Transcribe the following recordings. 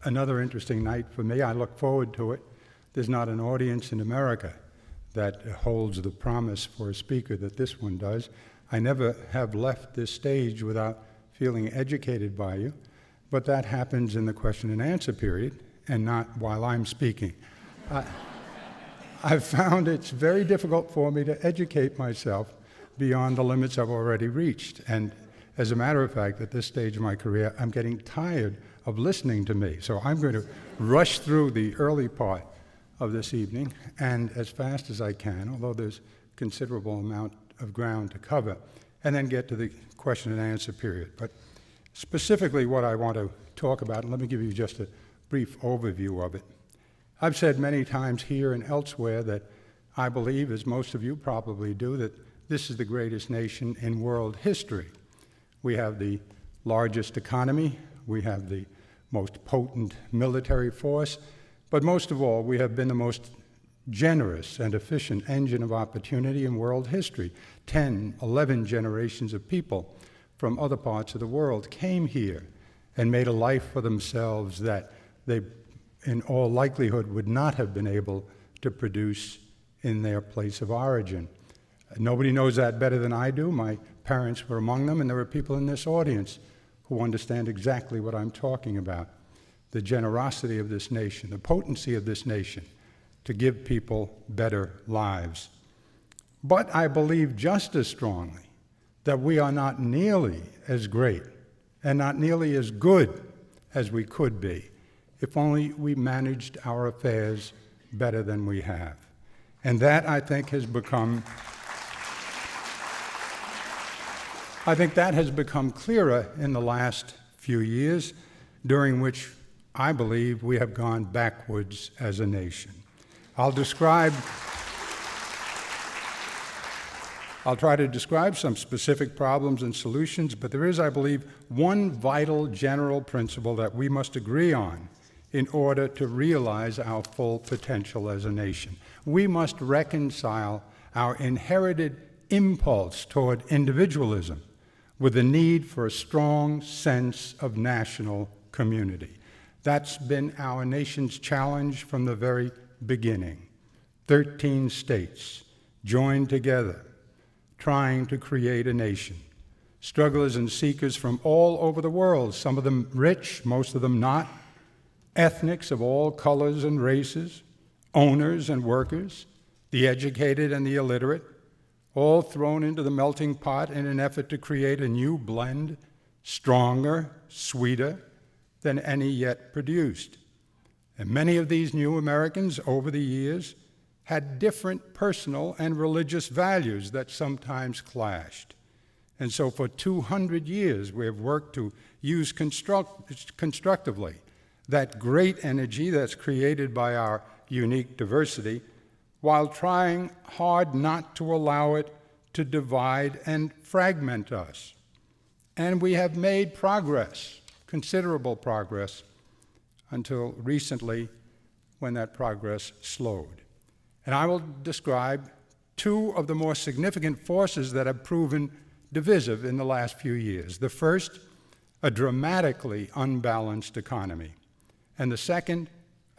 another interesting night for me. I look forward to it. There's not an audience in America that holds the promise for a speaker that this one does. I never have left this stage without feeling educated by you, but that happens in the question and answer period and not while I'm speaking. I've found it's very difficult for me to educate myself beyond the limits I've already reached. And as a matter of fact, at this stage of my career, I'm getting tired of listening to me. So I'm going to rush through the early part of this evening, and as fast as I can, although there's considerable amount of ground to cover, and then get to the question and answer period. But specifically what I want to talk about, and let me give you just a brief overview of it. I've said many times here and elsewhere that I believe, as most of you probably do, that this is the greatest nation in world history. We have the largest economy, we have the most potent military force, but most of all, we have been the most generous and efficient engine of opportunity in world history. 10, 11 generations of people from other parts of the world came here and made a life for themselves that they, in all likelihood, would not have been able to produce in their place of origin. Nobody knows that better than I do. My parents were among them, and there are people in this audience who understand exactly what I'm talking about. The generosity of this nation, the potency of this nation to give people better lives. But I believe just as strongly that we are not nearly as great and not nearly as good as we could be if only we managed our affairs better than we have. And that, I think, has become clearer in the last few years, during which I believe we have gone backwards as a nation. I'll try to describe some specific problems and solutions, but there is, I believe, one vital general principle that we must agree on in order to realize our full potential as a nation. We must reconcile our inherited impulse toward individualism with the need for a strong sense of national community. That's been our nation's challenge from the very beginning. 13 states joined together, trying to create a nation. Strugglers and seekers from all over the world, some of them rich, most of them not, ethnics of all colors and races, owners and workers, the educated and the illiterate, all thrown into the melting pot in an effort to create a new blend, stronger, sweeter than any yet produced. And many of these new Americans over the years had different personal and religious values that sometimes clashed. And so for 200 years, we have worked to use constructively that great energy that's created by our unique diversity, while trying hard not to allow it to divide and fragment us. And we have made progress, considerable progress, until recently when that progress slowed. And I will describe two of the more significant forces that have proven divisive in the last few years. The first, a dramatically unbalanced economy. And the second,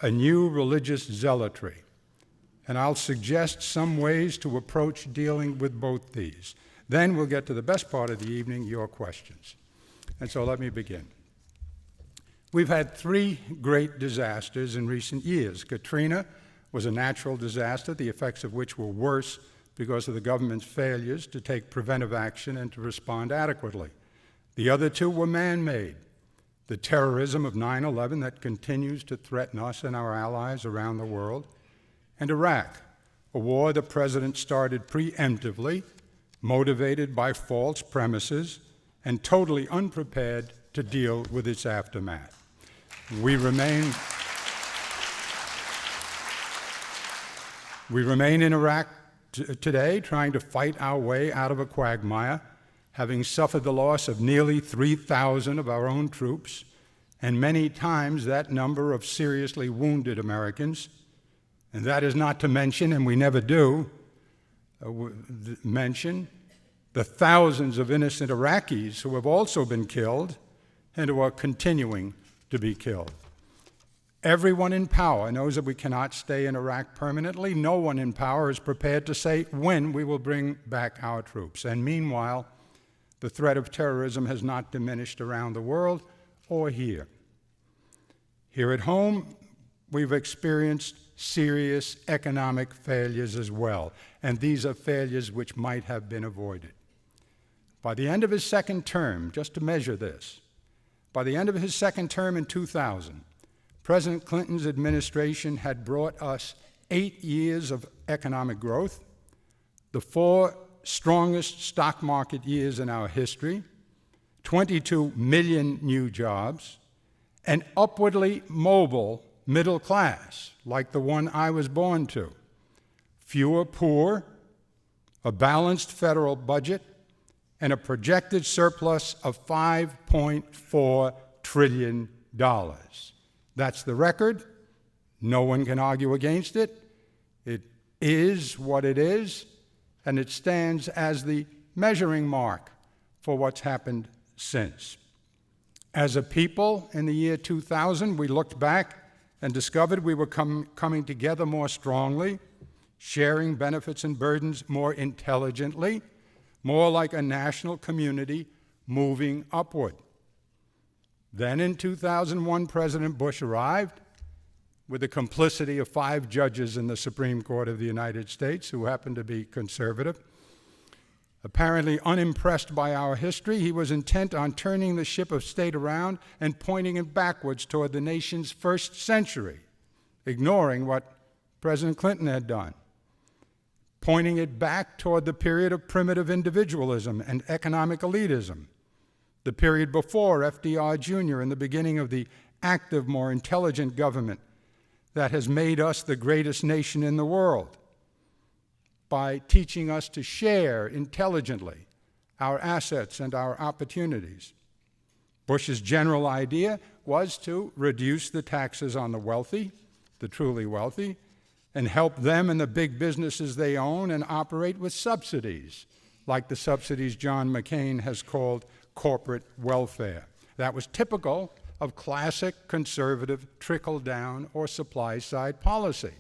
a new religious zealotry. And I'll suggest some ways to approach dealing with both these. Then we'll get to the best part of the evening, your questions. And so let me begin. We've had three great disasters in recent years. Katrina was a natural disaster, the effects of which were worse because of the government's failures to take preventive action and to respond adequately. The other two were man-made. The terrorism of 9/11 that continues to threaten us and our allies around the world, and Iraq, a war the president started preemptively, motivated by false premises, and totally unprepared to deal with its aftermath. We remain in Iraq today, trying to fight our way out of a quagmire, having suffered the loss of nearly 3,000 of our own troops, and many times that number of seriously wounded Americans. And that is not to mention, and we never do, mention the thousands of innocent Iraqis who have also been killed and who are continuing to be killed. Everyone in power knows that we cannot stay in Iraq permanently. No one in power is prepared to say when we will bring back our troops. And meanwhile, the threat of terrorism has not diminished around the world or here. Here at home, we've experienced serious economic failures as well, and these are failures which might have been avoided. By the end of his second term, just to measure this, by the end of his second term in 2000, President Clinton's administration had brought us 8 years of economic growth, the 4 strongest stock market years in our history, 22 million new jobs, an upwardly mobile middle class, like the one I was born to, fewer poor, a balanced federal budget, and a projected surplus of $5.4 trillion. That's the record. No one can argue against it. It is what it is, and it stands as the measuring mark for what's happened since. As a people, in the year 2000, we looked back and discovered we were coming together more strongly, sharing benefits and burdens more intelligently, more like a national community moving upward. Then in 2001, President Bush arrived with the complicity of 5 judges in the Supreme Court of the United States who happened to be conservative. Apparently unimpressed by our history, he was intent on turning the ship of state around and pointing it backwards toward the nation's first century, ignoring what President Clinton had done, pointing it back toward the period of primitive individualism and economic elitism, the period before FDR Jr. and the beginning of the active, more intelligent government that has made us the greatest nation in the world by teaching us to share intelligently our assets and our opportunities. Bush's general idea was to reduce the taxes on the wealthy, the truly wealthy, and help them and the big businesses they own and operate with subsidies, like the subsidies John McCain has called corporate welfare. That was typical of classic conservative trickle-down or supply-side policy.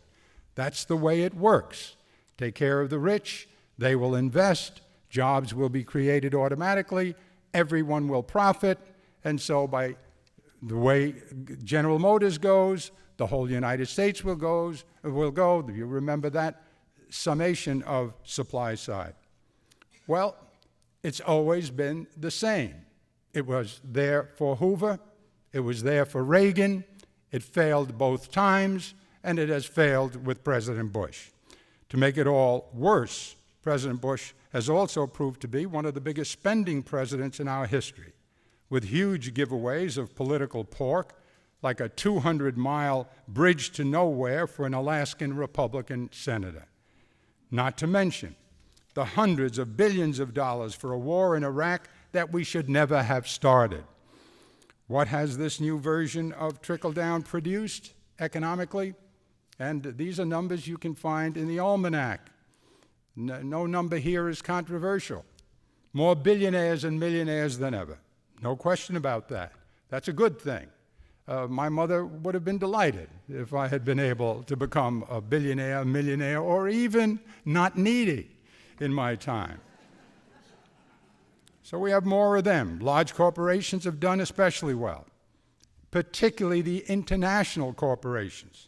That's the way it works. Take care of the rich, they will invest, jobs will be created automatically, everyone will profit, and so by the way General Motors goes, the whole United States will go. You remember that summation of supply side. Well, it's always been the same. It was there for Hoover, it was there for Reagan, it failed both times, and it has failed with President Bush. To make it all worse, President Bush has also proved to be one of the biggest spending presidents in our history, with huge giveaways of political pork, like a 200-mile bridge to nowhere for an Alaskan Republican senator. Not to mention the hundreds of billions of dollars for a war in Iraq that we should never have started. What has this new version of trickle-down produced economically? And these are numbers you can find in the almanac. No number here is controversial. More billionaires and millionaires than ever. No question about that. That's a good thing. My mother would have been delighted if I had been able to become a billionaire, millionaire, or even not needy in my time. So we have more of them. Large corporations have done especially well, particularly the international corporations.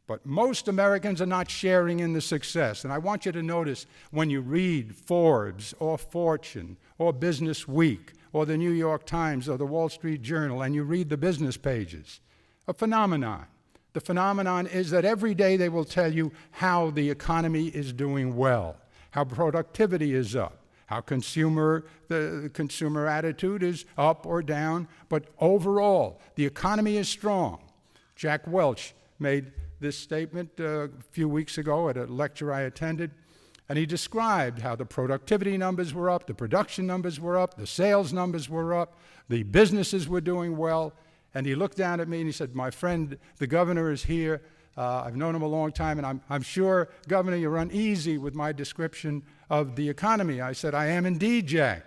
But most Americans are not sharing in the success. And I want you to notice when you read Forbes or Fortune or Business Week or the New York Times or the Wall Street Journal and you read the business pages, a phenomenon. The phenomenon is that every day they will tell you how the economy is doing well, how productivity is up, how the consumer attitude is up or down, but overall, the economy is strong. Jack Welch made this statement a few weeks ago at a lecture I attended, and he described how the productivity numbers were up, the production numbers were up, the sales numbers were up, the businesses were doing well, and he looked down at me and he said, "My friend, the governor is here. I've known him a long time, and I'm sure, Governor, you're uneasy with my description of the economy." I said, "I am indeed, Jack."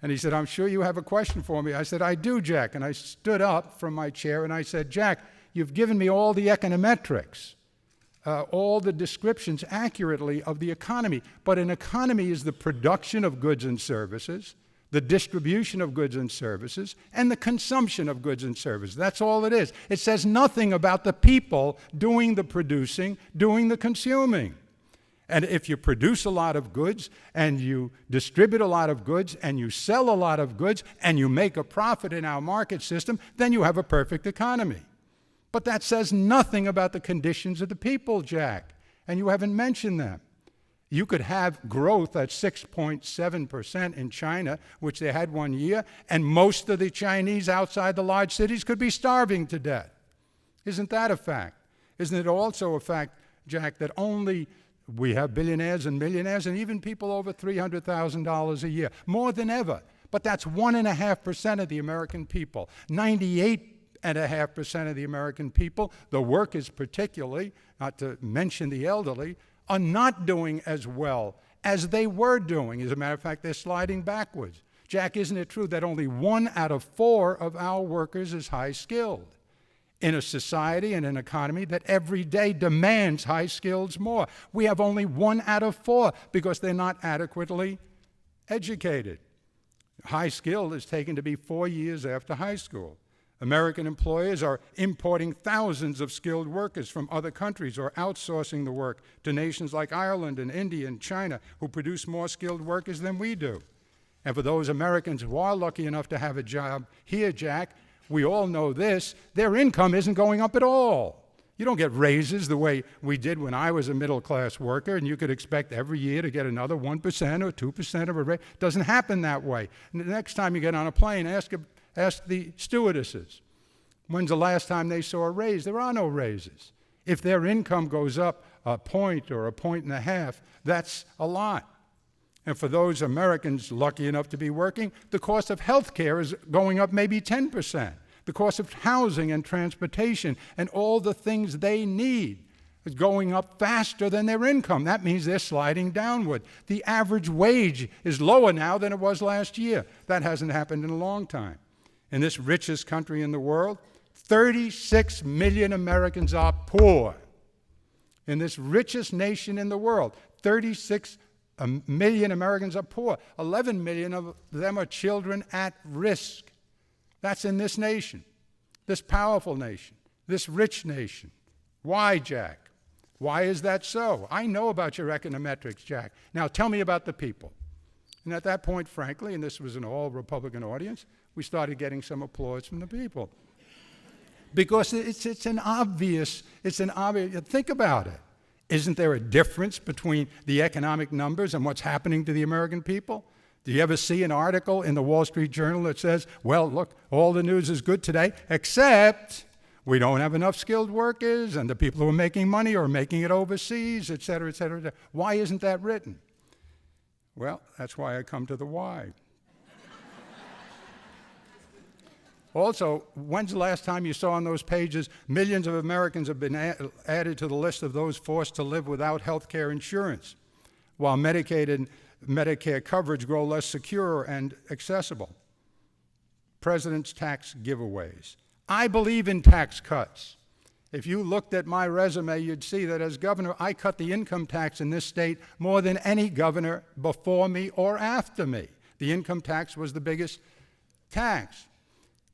And he said, "I'm sure you have a question for me." I said, "I do, Jack." And I stood up from my chair and I said, "Jack, You've given me all the econometrics, all the descriptions accurately of the economy. But an economy is the production of goods and services, the distribution of goods and services, and the consumption of goods and services. That's all it is. It says nothing about the people doing the producing, doing the consuming. And if you produce a lot of goods, and you distribute a lot of goods, and you sell a lot of goods, and you make a profit in our market system, then you have a perfect economy. But that says nothing about the conditions of the people, Jack, and you haven't mentioned them. You could have growth at 6.7% in China, which they had one year, and most of the Chinese outside the large cities could be starving to death. Isn't that a fact? Isn't it also a fact, Jack, that only we have billionaires and millionaires and even people over $300,000 a year, more than ever. But that's 1.5% of the American people. 98.5% of the American people, the workers particularly, not to mention the elderly, are not doing as well as they were doing. As a matter of fact, they're sliding backwards. Jack, isn't it true that only 1 out of 4 of our workers is high-skilled? In a society and an economy that every day demands high skills more. We have only 1 out of 4 because they're not adequately educated. High skill is taken to be 4 years after high school. American employers are importing thousands of skilled workers from other countries or outsourcing the work to nations like Ireland and India and China, who produce more skilled workers than we do. And for those Americans who are lucky enough to have a job here, Jack, we all know this, their income isn't going up at all. You don't get raises the way we did when I was a middle-class worker, and you could expect every year to get another 1% or 2% of a raise. It doesn't happen that way. And the next time you get on a plane, ask the stewardesses, when's the last time they saw a raise? There are no raises. If their income goes up a point or 1.5 points, that's a lot. And for those Americans lucky enough to be working, the cost of health care is going up maybe 10%. The cost of housing and transportation and all the things they need is going up faster than their income. That means they're sliding downward. The average wage is lower now than it was last year. That hasn't happened in a long time. In this richest country in the world, 36 million Americans are poor. In this richest nation in the world, 36 million Americans are poor. 11 million of them are children at risk. That's in this nation, this powerful nation, this rich nation. Why, Jack? Why is that so? I know about your econometrics, Jack. Now tell me about the people. And at that point, frankly, and this was an all-Republican audience, we started getting some applause from the people. Because it's an obvious, think about it. Isn't there a difference between the economic numbers and what's happening to the American people? Do you ever see an article in the Wall Street Journal that says, well, look, all the news is good today, except we don't have enough skilled workers, and the people who are making money are making it overseas, et cetera, et cetera, et cetera. Why isn't that written? Well, that's why I come to the why. Also, when's the last time you saw on those pages millions of Americans have been added to the list of those forced to live without health care insurance, while Medicaid and Medicare coverage grow less secure and accessible? President's tax giveaways. I believe in tax cuts. If you looked at my resume, you'd see that as governor, I cut the income tax in this state more than any governor before me or after me. The income tax was the biggest tax.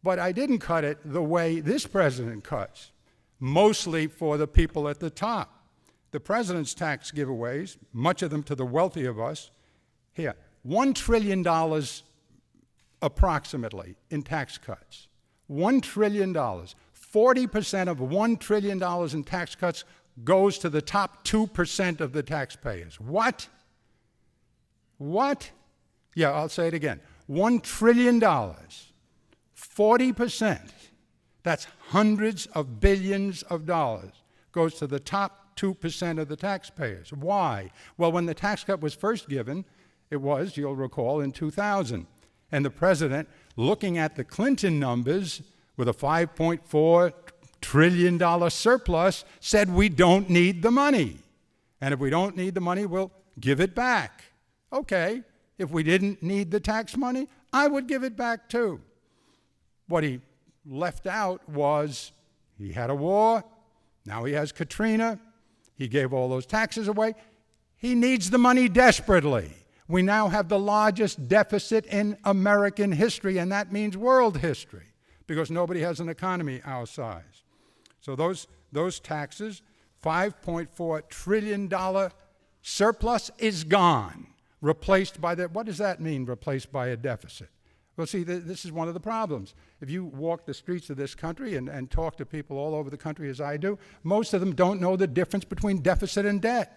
But I didn't cut it the way this president cuts, mostly for the people at the top. The president's tax giveaways, much of them to the wealthy of us, here, $1 trillion approximately in tax cuts. $1 trillion. 40% of $1 trillion in tax cuts goes to the top 2% of the taxpayers. What? What? Yeah, I'll say it again. $1 trillion. 40%, that's hundreds of billions of dollars, goes to the top 2% of the taxpayers. Why? Well, when the tax cut was first given, it was, you'll recall, in 2000. And the president, looking at the Clinton numbers with a $5.4 trillion surplus, said we don't need the money. And if we don't need the money, we'll give it back. Okay, if we didn't need the tax money, I would give it back too. What he left out was He had a war. Now he has Katrina. He gave all those taxes away. He needs the money desperately. We now have the largest deficit in American history, and that means world history, because nobody has an economy our size. So those taxes, $5.4 trillion surplus is gone, replaced by what does that mean, replaced by a deficit? Well, see, this is one of the problems. If you walk the streets of this country and talk to people all over the country as I do, most of them don't know the difference between deficit and debt.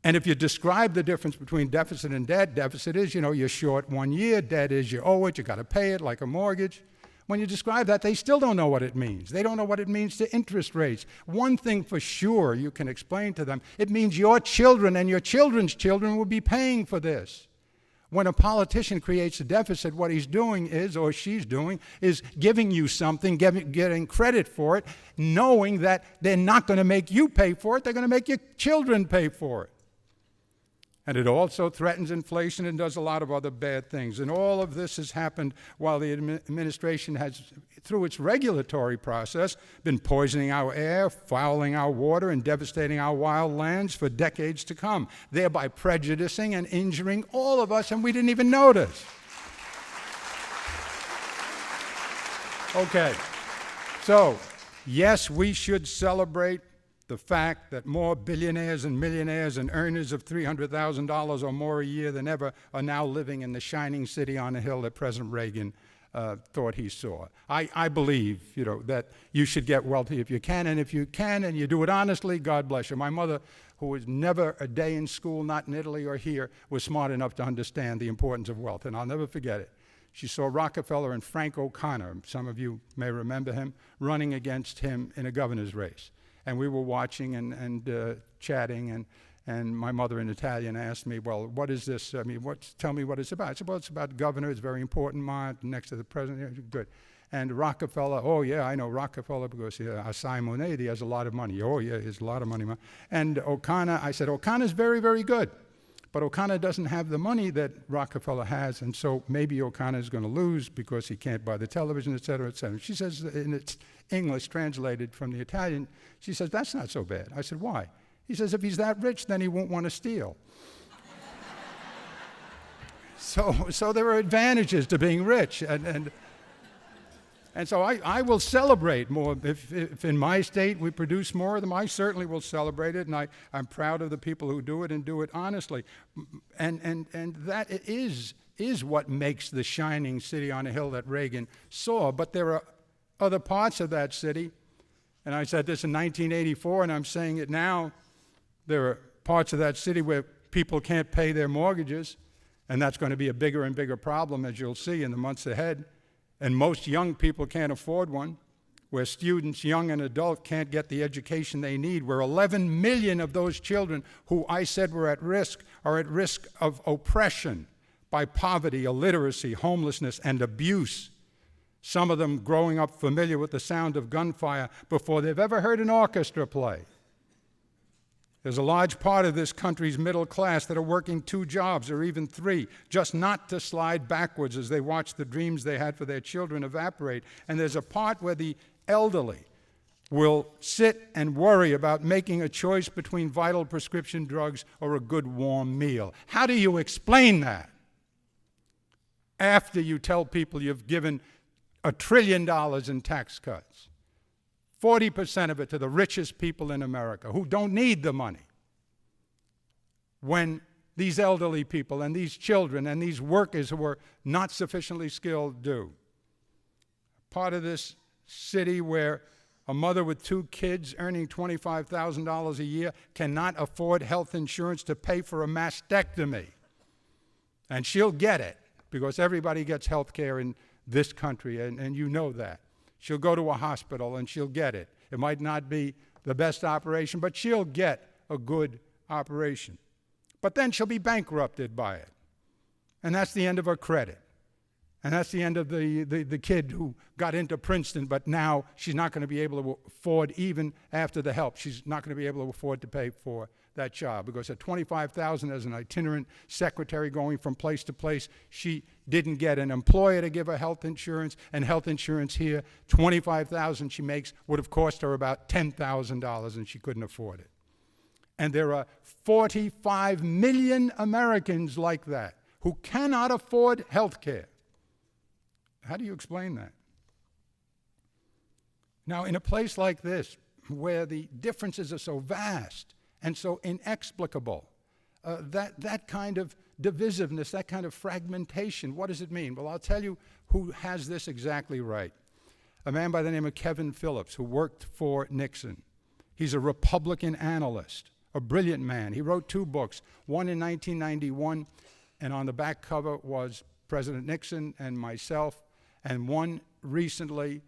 And if you describe the difference between deficit and debt, deficit is, you're short 1 year, debt is you owe it, you got to pay it like a mortgage. When you describe that, they still don't know what it means. They don't know what it means to interest rates. One thing for sure you can explain to them, it means your children and your children's children will be paying for this. When a politician creates a deficit, what he's doing is, or she's doing, is giving you something, getting credit for it, knowing that they're not going to make you pay for it, they're going to make your children pay for it. And it also threatens inflation and does a lot of other bad things. And all of this has happened while the administration has, through its regulatory process, been poisoning our air, fouling our water, and devastating our wild lands for decades to come, thereby prejudicing and injuring all of us, and we didn't even notice. Okay, so yes, we should celebrate the fact that more billionaires and millionaires and earners of $300,000 or more a year than ever are now living in the shining city on a hill that President Reagan thought he saw. I believe, that you should get wealthy if you can, and if you can and you do it honestly, God bless you. My mother, who was never a day in school, not in Italy or here, was smart enough to understand the importance of wealth, and I'll never forget it. She saw Rockefeller and Frank O'Connor, some of you may remember him, running against him in a governor's race. And we were watching and chatting, and my mother in Italian asked me, well, what is this? Tell me what it's about. I said, well, it's about governor. It's very important, Ma, next to the president. Yeah, good. And Rockefeller, oh, yeah, I know Rockefeller because assai money, he has a lot of money. Oh, yeah, he has a lot of money. Ma. And O'Connor, I said, O'Connor's very, very good. But O'Connor doesn't have the money that Rockefeller has, and so maybe O'Connor's going to lose because he can't buy the television, et cetera, et cetera. She says, in its English translated from the Italian, she says, that's not so bad. I said, why? He says, if he's that rich, then he won't want to steal. So there are advantages to being rich, and so I will celebrate more. If in my state we produce more of them, I certainly will celebrate it, and I'm proud of the people who do it and do it honestly. And that is what makes the shining city on a hill that Reagan saw. But there are other parts of that city, and I said this in 1984, and I'm saying it now. There are parts of that city where people can't pay their mortgages, and that's going to be a bigger and bigger problem, as you'll see in the months ahead. And most young people can't afford one, where students, young and adult, can't get the education they need, where 11 million of those children who I said were at risk are at risk of oppression by poverty, illiteracy, homelessness, and abuse. Some of them growing up familiar with the sound of gunfire before they've ever heard an orchestra play. There's a large part of this country's middle class that are working 2 jobs or even 3, just not to slide backwards as they watch the dreams they had for their children evaporate. And there's a part where the elderly will sit and worry about making a choice between vital prescription drugs or a good warm meal. How do you explain that after you tell people you've given $1 trillion in tax cuts? 40% of it to the richest people in America who don't need the money, when these elderly people and these children and these workers who are not sufficiently skilled do. Part of this city where a mother with 2 kids earning $25,000 a year cannot afford health insurance to pay for a mastectomy. And she'll get it because everybody gets health care in this country, and you know that. She'll go to a hospital and she'll get it. It might not be the best operation, but she'll get a good operation. But then she'll be bankrupted by it. And that's the end of her credit. And that's the end of the kid who got into Princeton, but now she's not going to be able to afford, even after the help, she's not going to be able to afford to pay for that child, because at $25,000 as an itinerant secretary going from place to place, she didn't get an employer to give her health insurance, and health insurance here, $25,000 she makes would have cost her about $10,000, and she couldn't afford it. And there are 45 million Americans like that who cannot afford health care. How do you explain that? Now, in a place like this, where the differences are so vast and so inexplicable, that kind of divisiveness, that kind of fragmentation, what does it mean? Well, I'll tell you who has this exactly right. A man by the name of Kevin Phillips, who worked for Nixon. He's a Republican analyst, a brilliant man. He wrote 2 books, one in 1991, and on the back cover was President Nixon and myself, and one recently,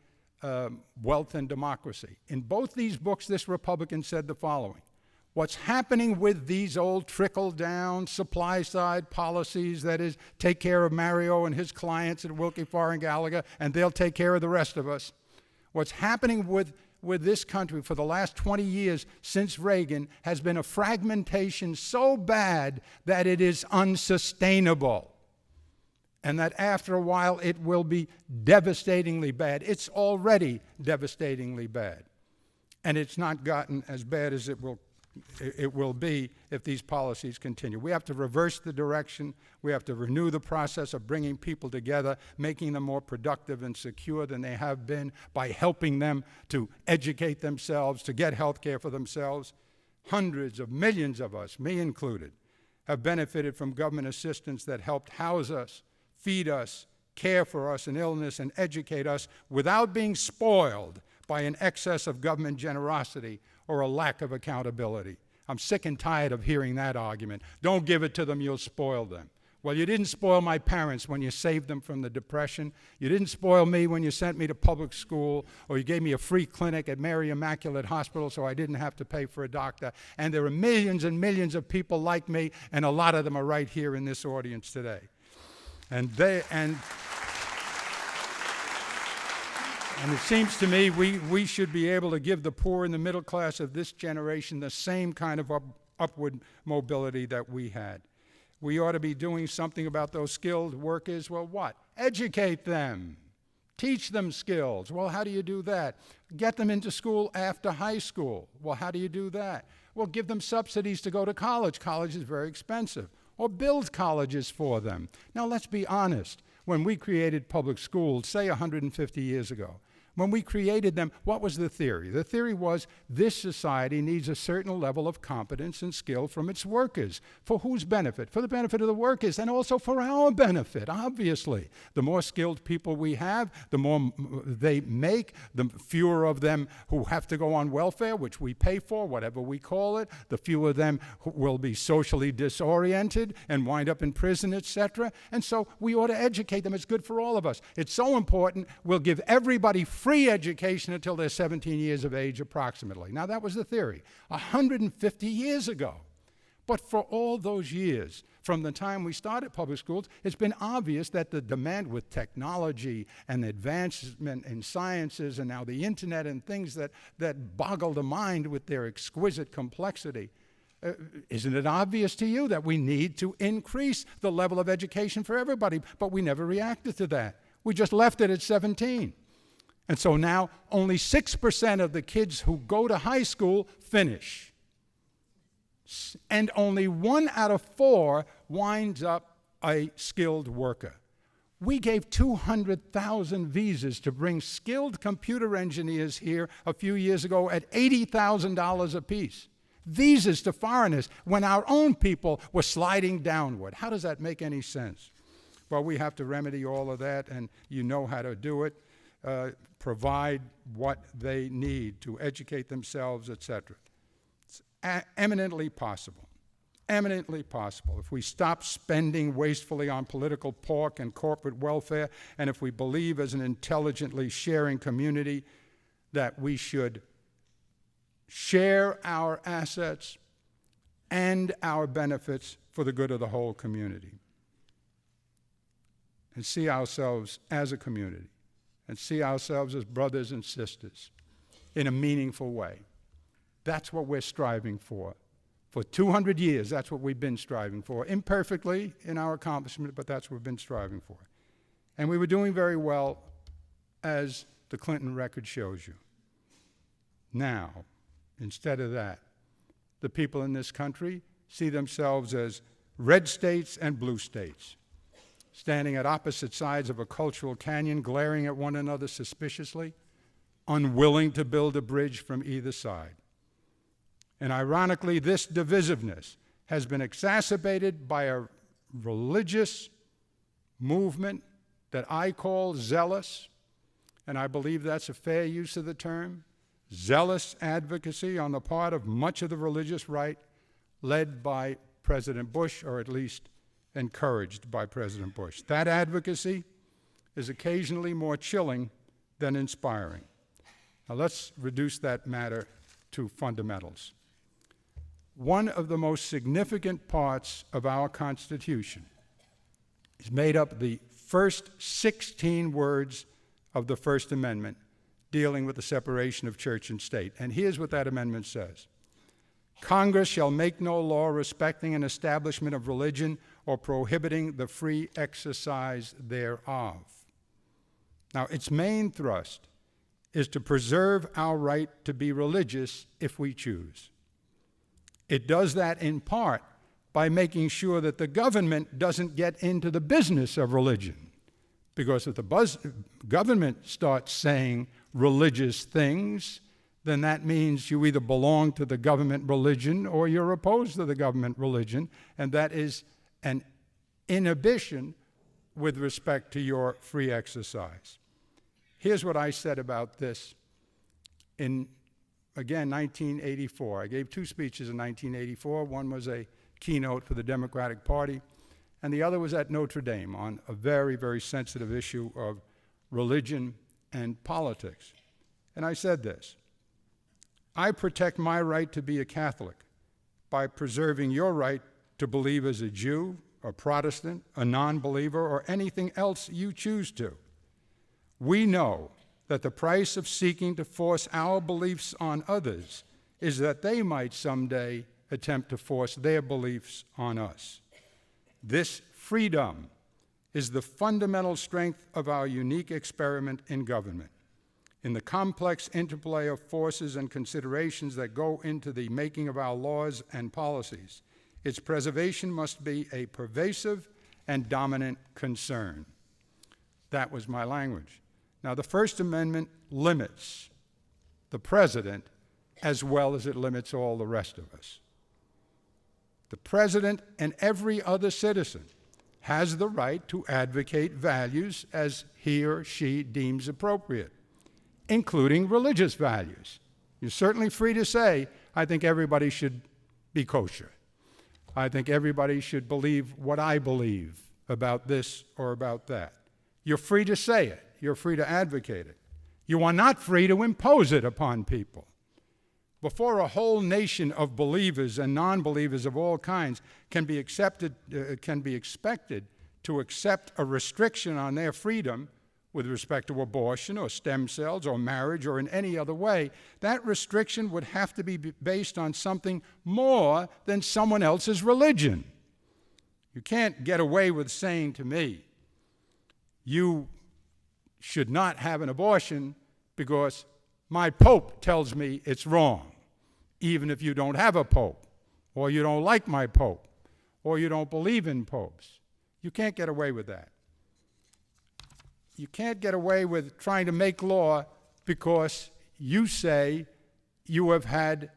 Wealth and Democracy. In both these books, this Republican said the following: what's happening with these old trickle-down supply-side policies, that is, take care of Mario and his clients at Wilkie Farr and Gallagher, and they'll take care of the rest of us. What's happening with this country for the last 20 years since Reagan has been a fragmentation so bad that it is unsustainable. And that after a while it will be devastatingly bad. It's already devastatingly bad. And it's not gotten as bad as it will be if these policies continue. We have to reverse the direction. We have to renew the process of bringing people together, making them more productive and secure than they have been by helping them to educate themselves, to get health care for themselves. Hundreds of millions of us, me included, have benefited from government assistance that helped house us, feed us, care for us in illness, and educate us without being spoiled by an excess of government generosity or a lack of accountability. I'm sick and tired of hearing that argument. Don't give it to them, you'll spoil them. Well, you didn't spoil my parents when you saved them from the Depression. You didn't spoil me when you sent me to public school, or you gave me a free clinic at Mary Immaculate Hospital so I didn't have to pay for a doctor. And there are millions and millions of people like me, and a lot of them are right here in this audience today. And it seems to me we should be able to give the poor and the middle class of this generation the same kind of upward mobility that we had. We ought to be doing something about those skilled workers. Well, what? Educate them. Teach them skills. Well, how do you do that? Get them into school after high school. Well, how do you do that? Well, give them subsidies to go to college. College is very expensive. Or build colleges for them. Now, let's be honest. When we created public schools, say 150 years ago, when we created them, what was the theory? The theory was this society needs a certain level of competence and skill from its workers. For whose benefit? For the benefit of the workers, and also for our benefit, obviously. The more skilled people we have, the more they make, the fewer of them who have to go on welfare, which we pay for, whatever we call it, the fewer of them who will be socially disoriented and wind up in prison, etc. And so we ought to educate them. It's good for all of us. It's so important, we'll give everybody free education until they're 17 years of age approximately. Now, that was the theory 150 years ago. But for all those years, from the time we started public schools, it's been obvious that the demand with technology and advancement in sciences and now the internet and things that boggle the mind with their exquisite complexity, isn't it obvious to you that we need to increase the level of education for everybody? But we never reacted to that. We just left it at 17. And so now only 6% of the kids who go to high school finish. And only 1 out of 4 winds up a skilled worker. We gave 200,000 visas to bring skilled computer engineers here a few years ago at $80,000 apiece. Visas to foreigners when our own people were sliding downward. How does that make any sense? Well, we have to remedy all of that, and you know how to do it. Provide what they need to educate themselves, etc. It's eminently possible. Eminently possible. If we stop spending wastefully on political pork and corporate welfare, and if we believe as an intelligently sharing community that we should share our assets and our benefits for the good of the whole community, and see ourselves as a community, and see ourselves as brothers and sisters in a meaningful way. That's what we're striving for. For 200 years, that's what we've been striving for. Imperfectly in our accomplishment, but that's what we've been striving for. And we were doing very well, as the Clinton record shows you. Now, instead of that, the people in this country see themselves as red states and blue states, standing at opposite sides of a cultural canyon, glaring at one another suspiciously, unwilling to build a bridge from either side. And ironically, this divisiveness has been exacerbated by a religious movement that I call zealous, and I believe that's a fair use of the term, zealous advocacy on the part of much of the religious right, led by President Bush, or at least encouraged by President Bush. That advocacy is occasionally more chilling than inspiring. Now let's reduce that matter to fundamentals. One of the most significant parts of our Constitution is made up of the first 16 words of the First Amendment dealing with the separation of church and state. And here's what that amendment says. Congress shall make no law respecting an establishment of religion or prohibiting the free exercise thereof. Now, its main thrust is to preserve our right to be religious if we choose. It does that in part by making sure that the government doesn't get into the business of religion. Because if the government starts saying religious things, then that means you either belong to the government religion or you're opposed to the government religion, and that is an inhibition with respect to your free exercise. Here's what I said about this in, again, 1984. I gave two speeches in 1984. One was a keynote for the Democratic Party, and the other was at Notre Dame on a very, very sensitive issue of religion and politics. And I said this: I protect my right to be a Catholic by preserving your right to believe as a Jew, a Protestant, a non-believer, or anything else you choose to. We know that the price of seeking to force our beliefs on others is that they might someday attempt to force their beliefs on us. This freedom is the fundamental strength of our unique experiment in government. In the complex interplay of forces and considerations that go into the making of our laws and policies, its preservation must be a pervasive and dominant concern. That was my language. Now, the First Amendment limits the president as well as it limits all the rest of us. The president and every other citizen has the right to advocate values as he or she deems appropriate, including religious values. You're certainly free to say, I think everybody should be kosher. I think everybody should believe what I believe about this or about that. You're free to say it. You're free to advocate it. You are not free to impose it upon people. Before a whole nation of believers and non-believers of all kinds can be expected to accept a restriction on their freedom with respect to abortion or stem cells or marriage or in any other way, that restriction would have to be based on something more than someone else's religion. You can't get away with saying to me, you should not have an abortion because my pope tells me it's wrong, even if you don't have a pope, or you don't like my pope, or you don't believe in popes. You can't get away with that. You can't get away with trying to make law because you say you have had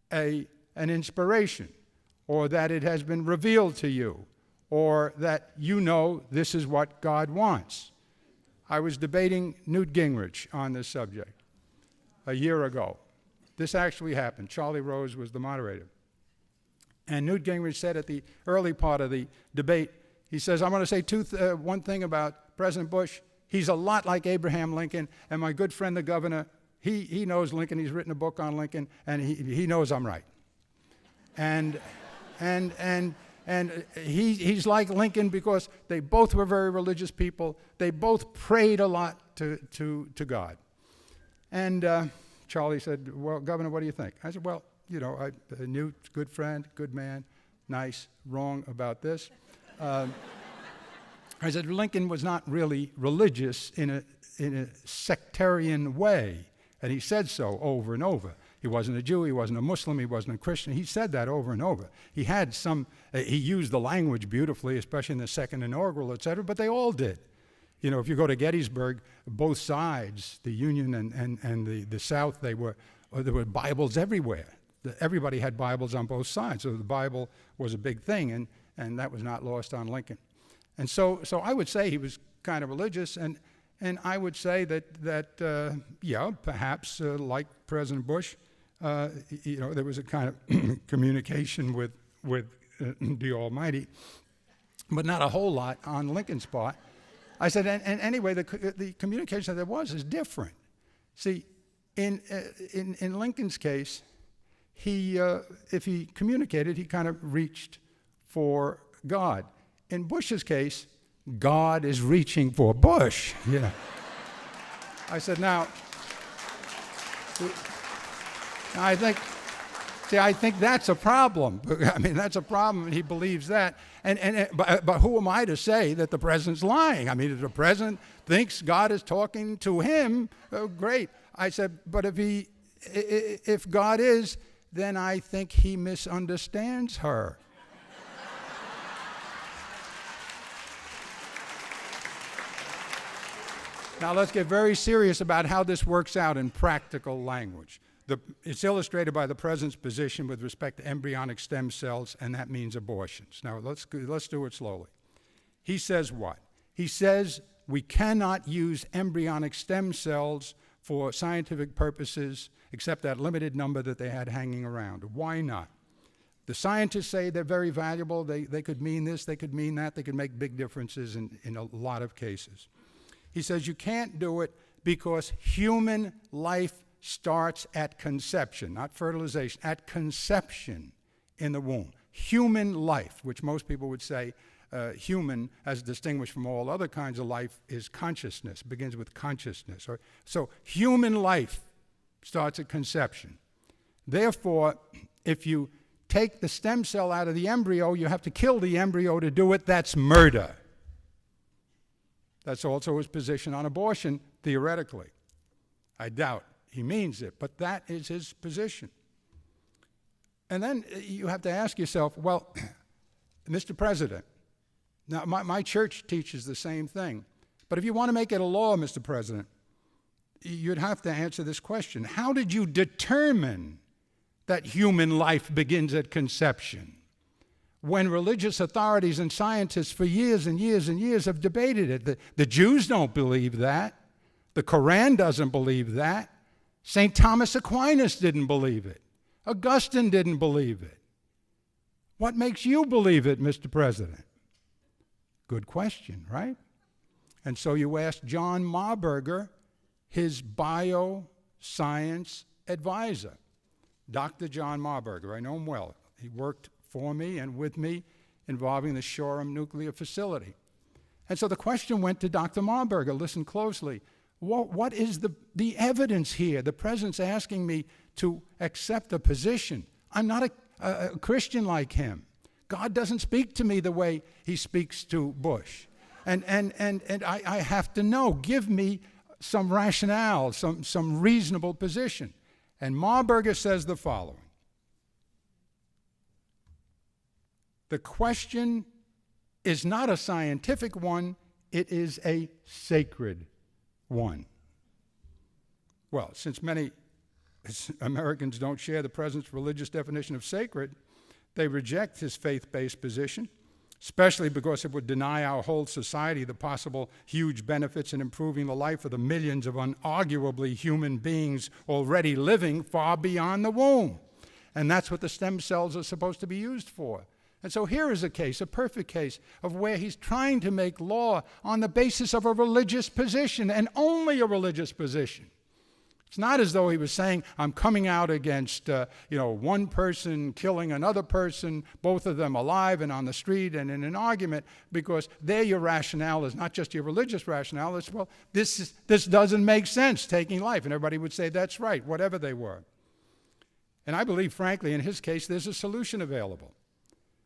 an inspiration, or that it has been revealed to you, or that you know this is what God wants. I was debating Newt Gingrich on this subject a year ago. This actually happened. Charlie Rose was the moderator. And Newt Gingrich said at the early part of the debate, he says, I'm going to say one thing about President Bush. He's a lot like Abraham Lincoln, and my good friend the governor, he knows Lincoln. He's written a book on Lincoln, and he knows I'm right. And he's like Lincoln because they both were very religious people. They both prayed a lot to God. And Charlie said, well, Governor, what do you think? I said, well, Newt, good friend, good man, nice, wrong about this. I said Lincoln was not really religious in a sectarian way, and he said so over and over. He wasn't a Jew, he wasn't a Muslim, he wasn't a Christian. He said that over and over. He had he used the language beautifully, especially in the second inaugural, et cetera, but they all did. If you go to Gettysburg, both sides, the Union and the South, there were Bibles everywhere. Everybody had Bibles on both sides, so the Bible was a big thing, and that was not lost on Lincoln. And so I would say he was kind of religious, and I would say that perhaps like President Bush, there was a kind of communication with the Almighty, but not a whole lot on Lincoln's part. I said, and anyway, the communication that there was is different. See, in Lincoln's case, if he communicated, he kind of reached for God. In Bush's case, God is reaching for Bush. I said, now, I think that's a problem. I mean, that's a problem, and he believes that. But who am I to say that the president's lying? I mean, if the president thinks God is talking to him, great. I said, but if God is, then I think he misunderstands her. Now let's get very serious about how this works out in practical language. It's illustrated by the president's position with respect to embryonic stem cells, and that means abortions. Now let's do it slowly. He says what? He says we cannot use embryonic stem cells for scientific purposes except that limited number that they had hanging around. Why not? The scientists say they're very valuable. They could mean this, they could mean that. They could make big differences in a lot of cases. He says you can't do it because human life starts at conception, not fertilization, at conception in the womb. Human life, which most people would say human, as distinguished from all other kinds of life, is consciousness, begins with consciousness. So human life starts at conception. Therefore, if you take the stem cell out of the embryo, you have to kill the embryo to do it. That's murder. That's also his position on abortion, theoretically. I doubt he means it, but that is his position. And then you have to ask yourself, well, Mr. President, now my church teaches the same thing, but if you want to make it a law, Mr. President, you'd have to answer this question. How did you determine that human life begins at conception? When religious authorities and scientists for years and years and years have debated it. The Jews don't believe that. The Quran doesn't believe that. St. Thomas Aquinas didn't believe it. Augustine didn't believe it. What makes you believe it, Mr. President? Good question, right? And so you ask John Marburger, his bioscience advisor, Dr. John Marburger. I know him well. He worked for me and with me involving the Shoreham nuclear facility. And so the question went to Dr. Marburger. Listen closely. What is the evidence here? The president's asking me to accept a position. I'm not a Christian like him. God doesn't speak to me the way he speaks to Bush. And I have to know. Give me some rationale, some reasonable position. And Marburger says the following. The question is not a scientific one, it is a sacred one. Well, since many Americans don't share the president's religious definition of sacred, they reject his faith-based position, especially because it would deny our whole society the possible huge benefits in improving the life of the millions of unarguably human beings already living far beyond the womb. And that's what the stem cells are supposed to be used for. And so here is a case, a perfect case, of where he's trying to make law on the basis of a religious position, and only a religious position. It's not as though he was saying, I'm coming out against one person killing another person, both of them alive and on the street and in an argument, because there your rationale is not just your religious rationale, it's, well, this doesn't make sense, taking life. And everybody would say, that's right, whatever they were. And I believe, frankly, in his case, there's a solution available.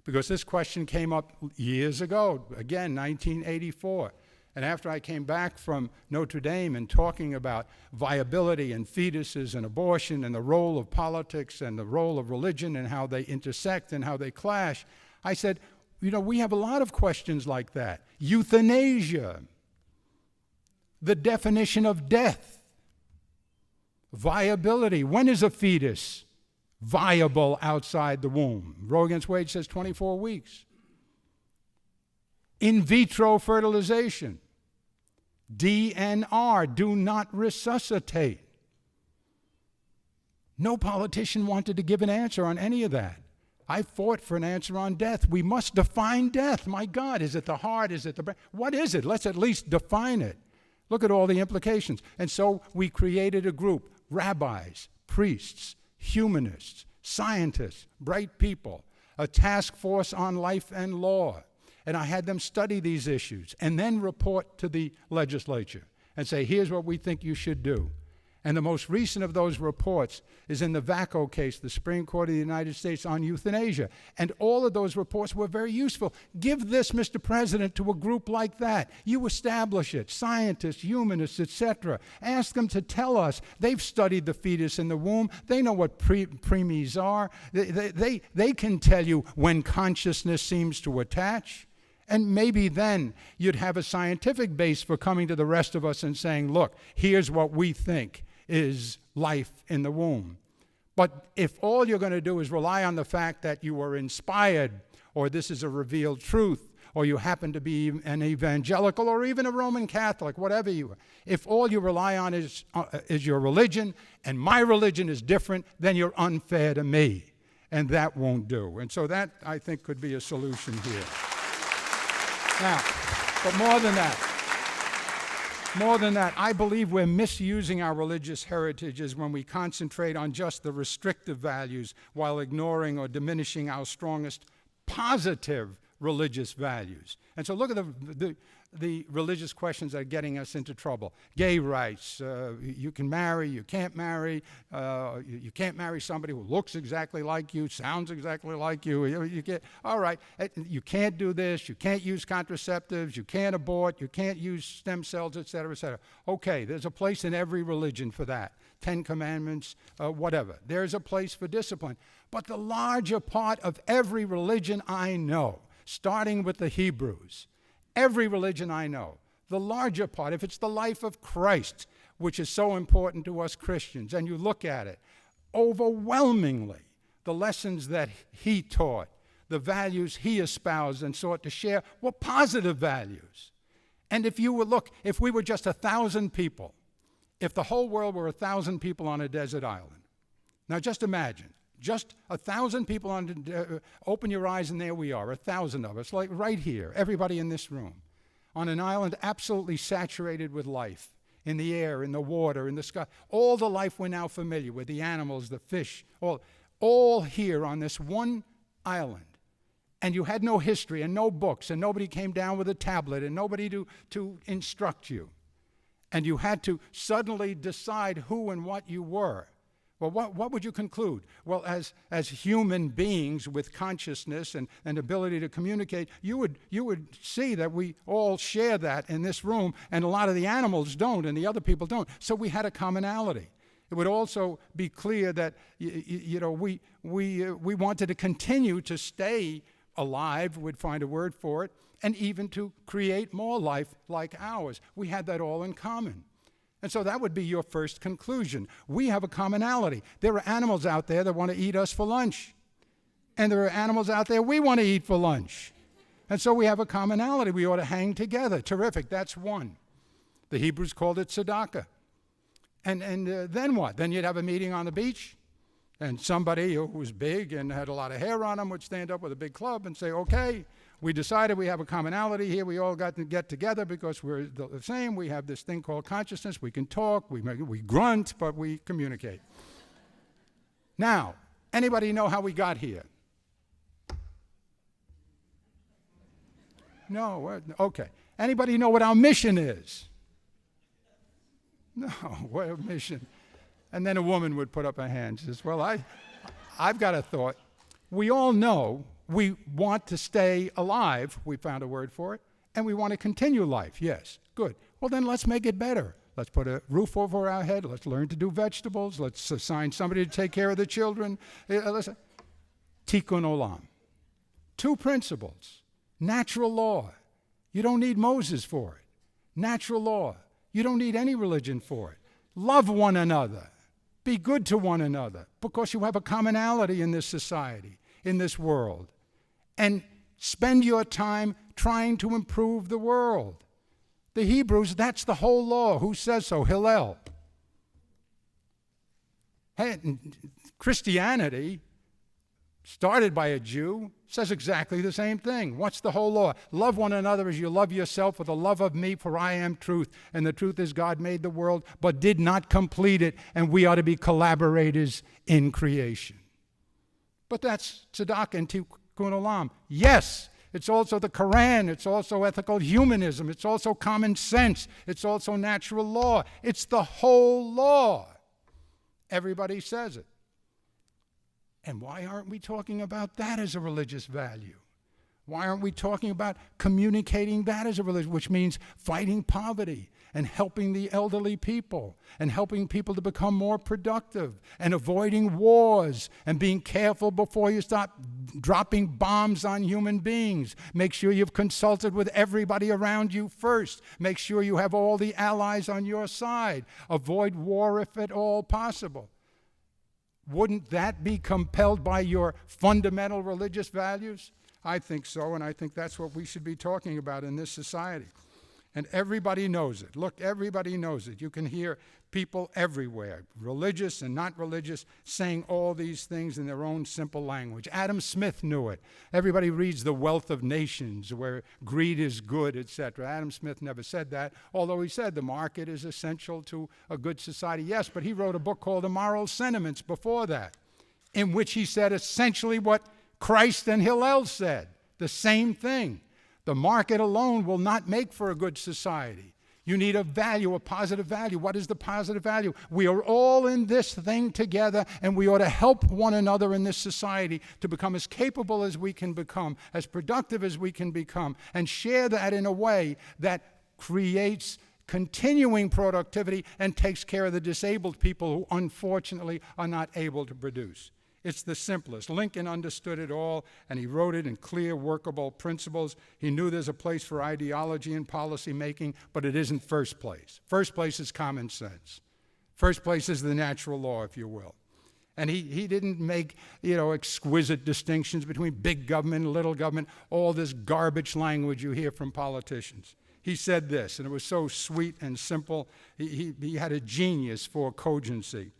Because this question came up years ago, again, 1984. And after I came back from Notre Dame and talking about viability and fetuses and abortion and the role of politics and the role of religion and how they intersect and how they clash, I said, we have a lot of questions like that. Euthanasia, the definition of death, viability. When is a fetus viable outside the womb? Roe against Wade says 24 weeks. In vitro fertilization. DNR, do not resuscitate. No politician wanted to give an answer on any of that. I fought for an answer on death. We must define death. My God, is it the heart? Is it the brain? What is it? Let's at least define it. Look at all the implications. And so we created a group, rabbis, priests, humanists, scientists, bright people, a task force on life and law. And I had them study these issues and then report to the legislature and say, here's what we think you should do. And the most recent of those reports is in the Vaco case, the Supreme Court of the United States on euthanasia. And all of those reports were very useful. Give this, Mr. President, to a group like that. You establish it, scientists, humanists, etc. Ask them to tell us. They've studied the fetus in the womb. They know what preemies are. They can tell you when consciousness seems to attach. And maybe then you'd have a scientific base for coming to the rest of us and saying, look, here's what we think is life in the womb. But if all you're going to do is rely on the fact that you were inspired, or this is a revealed truth, or you happen to be an evangelical or even a Roman Catholic, whatever you are, if all you rely on is your religion, and my religion is different, then you're unfair to me. And that won't do. And so that, I think, could be a solution here. Now, but more than that, I believe we're misusing our religious heritages when we concentrate on just the restrictive values while ignoring or diminishing our strongest positive religious values. And so look at the religious questions that are getting us into trouble. Gay rights, you can marry, you can't marry, you can't marry somebody who looks exactly like you, sounds exactly like you. You get, all right, you can't do this, you can't use contraceptives, you can't abort, you can't use stem cells, et cetera, et cetera. Okay, there's a place in every religion for that. 10 Commandments, whatever. There's a place for discipline. But the larger part of every religion I know, starting with the Hebrews, every religion I know, the larger part, if it's the life of Christ, which is so important to us Christians, and you look at it, overwhelmingly, the lessons that he taught, the values he espoused and sought to share were positive values. And if we were just 1,000 people, if the whole world were 1,000 people on a desert island, now just imagine, just 1,000 people open your eyes and there we are, 1,000 of us, like right here, everybody in this room, on an island absolutely saturated with life, in the air, in the water, in the sky, all the life we're now familiar with, the animals, the fish, all here on this one island. And you had no history and no books, and nobody came down with a tablet and nobody to instruct you. And you had to suddenly decide who and what you were. Well, what would you conclude? Well, as human beings with consciousness and ability to communicate, you would see that we all share that in this room, and a lot of the animals don't, and the other people don't. So we had a commonality. It would also be clear that we wanted to continue to stay alive, we'd find a word for it, and even to create more life like ours. We had that all in common. And so that would be your first conclusion. We have a commonality. There are animals out there that want to eat us for lunch. And there are animals out there we want to eat for lunch. And so we have a commonality. We ought to hang together. Terrific. That's one. The Hebrews called it tzedakah. And then what? Then you'd have a meeting on the beach, and somebody who was big and had a lot of hair on him would stand up with a big club and say, okay, we decided we have a commonality here. We all got to get together because we're the same. We have this thing called consciousness. We can talk. We grunt, but we communicate. Now, anybody know how we got here? No? Okay. Anybody know what our mission is? No, what a mission. And then a woman would put up her hand. She says, well, I've got a thought. We all know we want to stay alive. We found a word for it. And we want to continue life. Yes, good. Well, then let's make it better. Let's put a roof over our head. Let's learn to do vegetables. Let's assign somebody to take care of the children. Tikkun olam. 2 principles. Natural law. You don't need Moses for it. Natural law. You don't need any religion for it. Love one another. Be good to one another because you have a commonality in this society, in this world. And spend your time trying to improve the world. The Hebrews, that's the whole law. Who says so? Hillel. Christianity, started by a Jew, says exactly the same thing. What's the whole law? Love one another as you love yourself with the love of me, for I am truth. And the truth is God made the world, but did not complete it, and we ought to be collaborators in creation. But that's tzedakah and tikkun olam. Yes, it's also the Quran. It's also ethical humanism. It's also common sense. It's also natural law. It's the whole law. Everybody says it. And why aren't we talking about that as a religious value? Why aren't we talking about communicating that as a religion, which means fighting poverty and helping the elderly people and helping people to become more productive and avoiding wars and being careful before you start dropping bombs on human beings. Make sure you've consulted with everybody around you first. Make sure you have all the allies on your side. Avoid war if at all possible. Wouldn't that be compelled by your fundamental religious values? I think so, and I think that's what we should be talking about in this society. And everybody knows it. Look, everybody knows it. You can hear people everywhere, religious and not religious, saying all these things in their own simple language. Adam Smith knew it. Everybody reads The Wealth of Nations, where greed is good, etc. Adam Smith never said that, although he said the market is essential to a good society. Yes, but he wrote a book called The Moral Sentiments before that, in which he said essentially what Christ and Hillel said, the same thing. The market alone will not make for a good society. You need a value, a positive value. What is the positive value? We are all in this thing together, and we ought to help one another in this society to become as capable as we can become, as productive as we can become, and share that in a way that creates continuing productivity and takes care of the disabled people who unfortunately are not able to produce. It's the simplest. Lincoln understood it all, and he wrote it in clear, workable principles. He knew there's a place for ideology in policy making, but it isn't first place. First place is common sense. First place is the natural law, if you will. And he didn't make, exquisite distinctions between big government and little government, all this garbage language you hear from politicians. He said this, and it was so sweet and simple. He had a genius for cogency.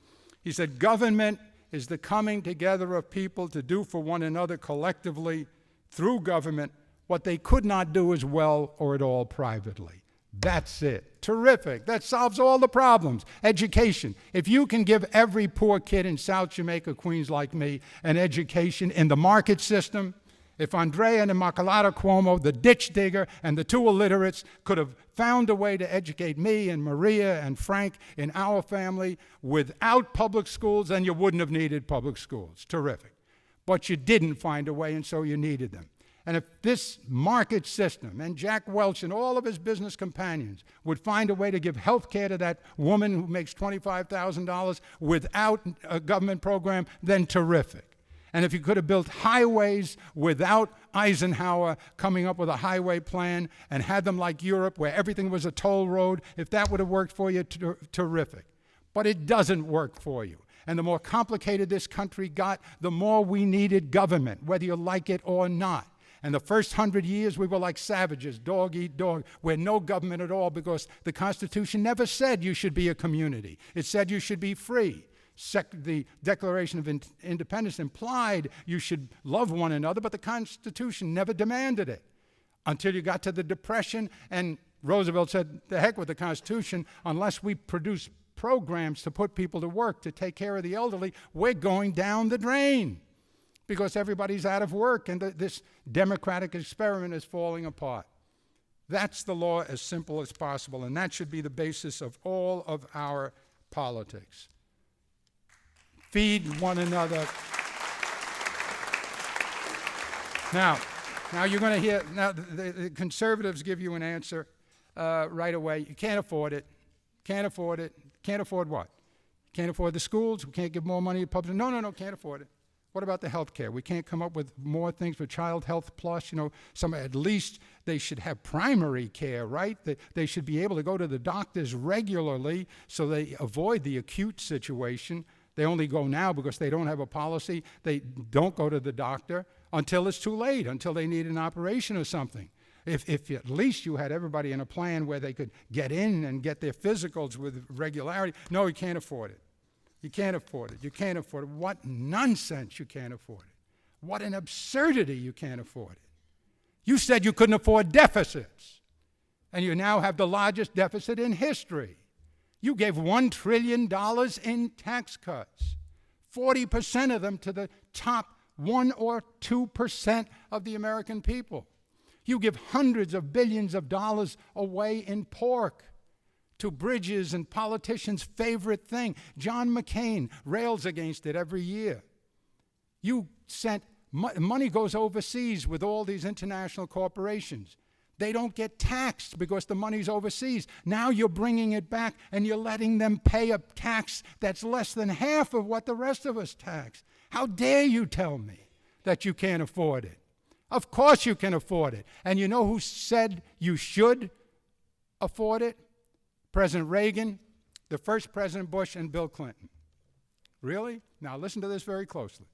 He said, government is the coming together of people to do for one another collectively through government what they could not do as well or at all privately. That's it. Terrific. That solves all the problems. Education. If you can give every poor kid in South Jamaica, Queens like me, an education in the market system, if Andrea and Immaculata Cuomo, the ditch digger, and the 2 illiterates could have found a way to educate me and Maria and Frank in our family without public schools, then you wouldn't have needed public schools. Terrific. But you didn't find a way, and so you needed them. And if this market system and Jack Welch and all of his business companions would find a way to give health care to that woman who makes $25,000 without a government program, then terrific. And if you could have built highways without Eisenhower coming up with a highway plan and had them like Europe where everything was a toll road, if that would have worked for you, terrific. But it doesn't work for you. And the more complicated this country got, the more we needed government, whether you like it or not. And the first 100 years, we were like savages, dog eat dog. We had no government at all because the Constitution never said you should be a community. It said you should be free. The Declaration of Independence implied you should love one another, but the Constitution never demanded it until you got to the Depression, and Roosevelt said, the heck with the Constitution, unless we produce programs to put people to work, to take care of the elderly, we're going down the drain because everybody's out of work and this democratic experiment is falling apart. That's the law as simple as possible, and that should be the basis of all of our politics. Feed one another. Now you're going to hear, now the conservatives give you an answer right away. You can't afford it. Can't afford it. Can't afford what? Can't afford the schools. We can't give more money to public. No, can't afford it. What about the health care? We can't come up with more things for Child Health Plus. At least they should have primary care, right? They should be able to go to the doctors regularly so they avoid the acute situation. They only go now because they don't have a policy. They don't go to the doctor until it's too late, until they need an operation or something. If at least you had everybody in a plan where they could get in and get their physicals with regularity. No, you can't afford it. You can't afford it. You can't afford it. What nonsense, you can't afford it. What an absurdity, you can't afford it. You said you couldn't afford deficits, and you now have the largest deficit in history. You gave $1 trillion in tax cuts, 40% of them to the top 1 or 2% of the American people. You give hundreds of billions of dollars away in pork to bridges and politicians' favorite thing. John McCain rails against it every year. You sent money goes overseas with all these international corporations. They don't get taxed because the money's overseas. Now you're bringing it back and you're letting them pay a tax that's less than half of what the rest of us tax. How dare you tell me that you can't afford it? Of course you can afford it. And you know who said you should afford it? President Reagan, the first President Bush, and Bill Clinton. Really? Now listen to this very closely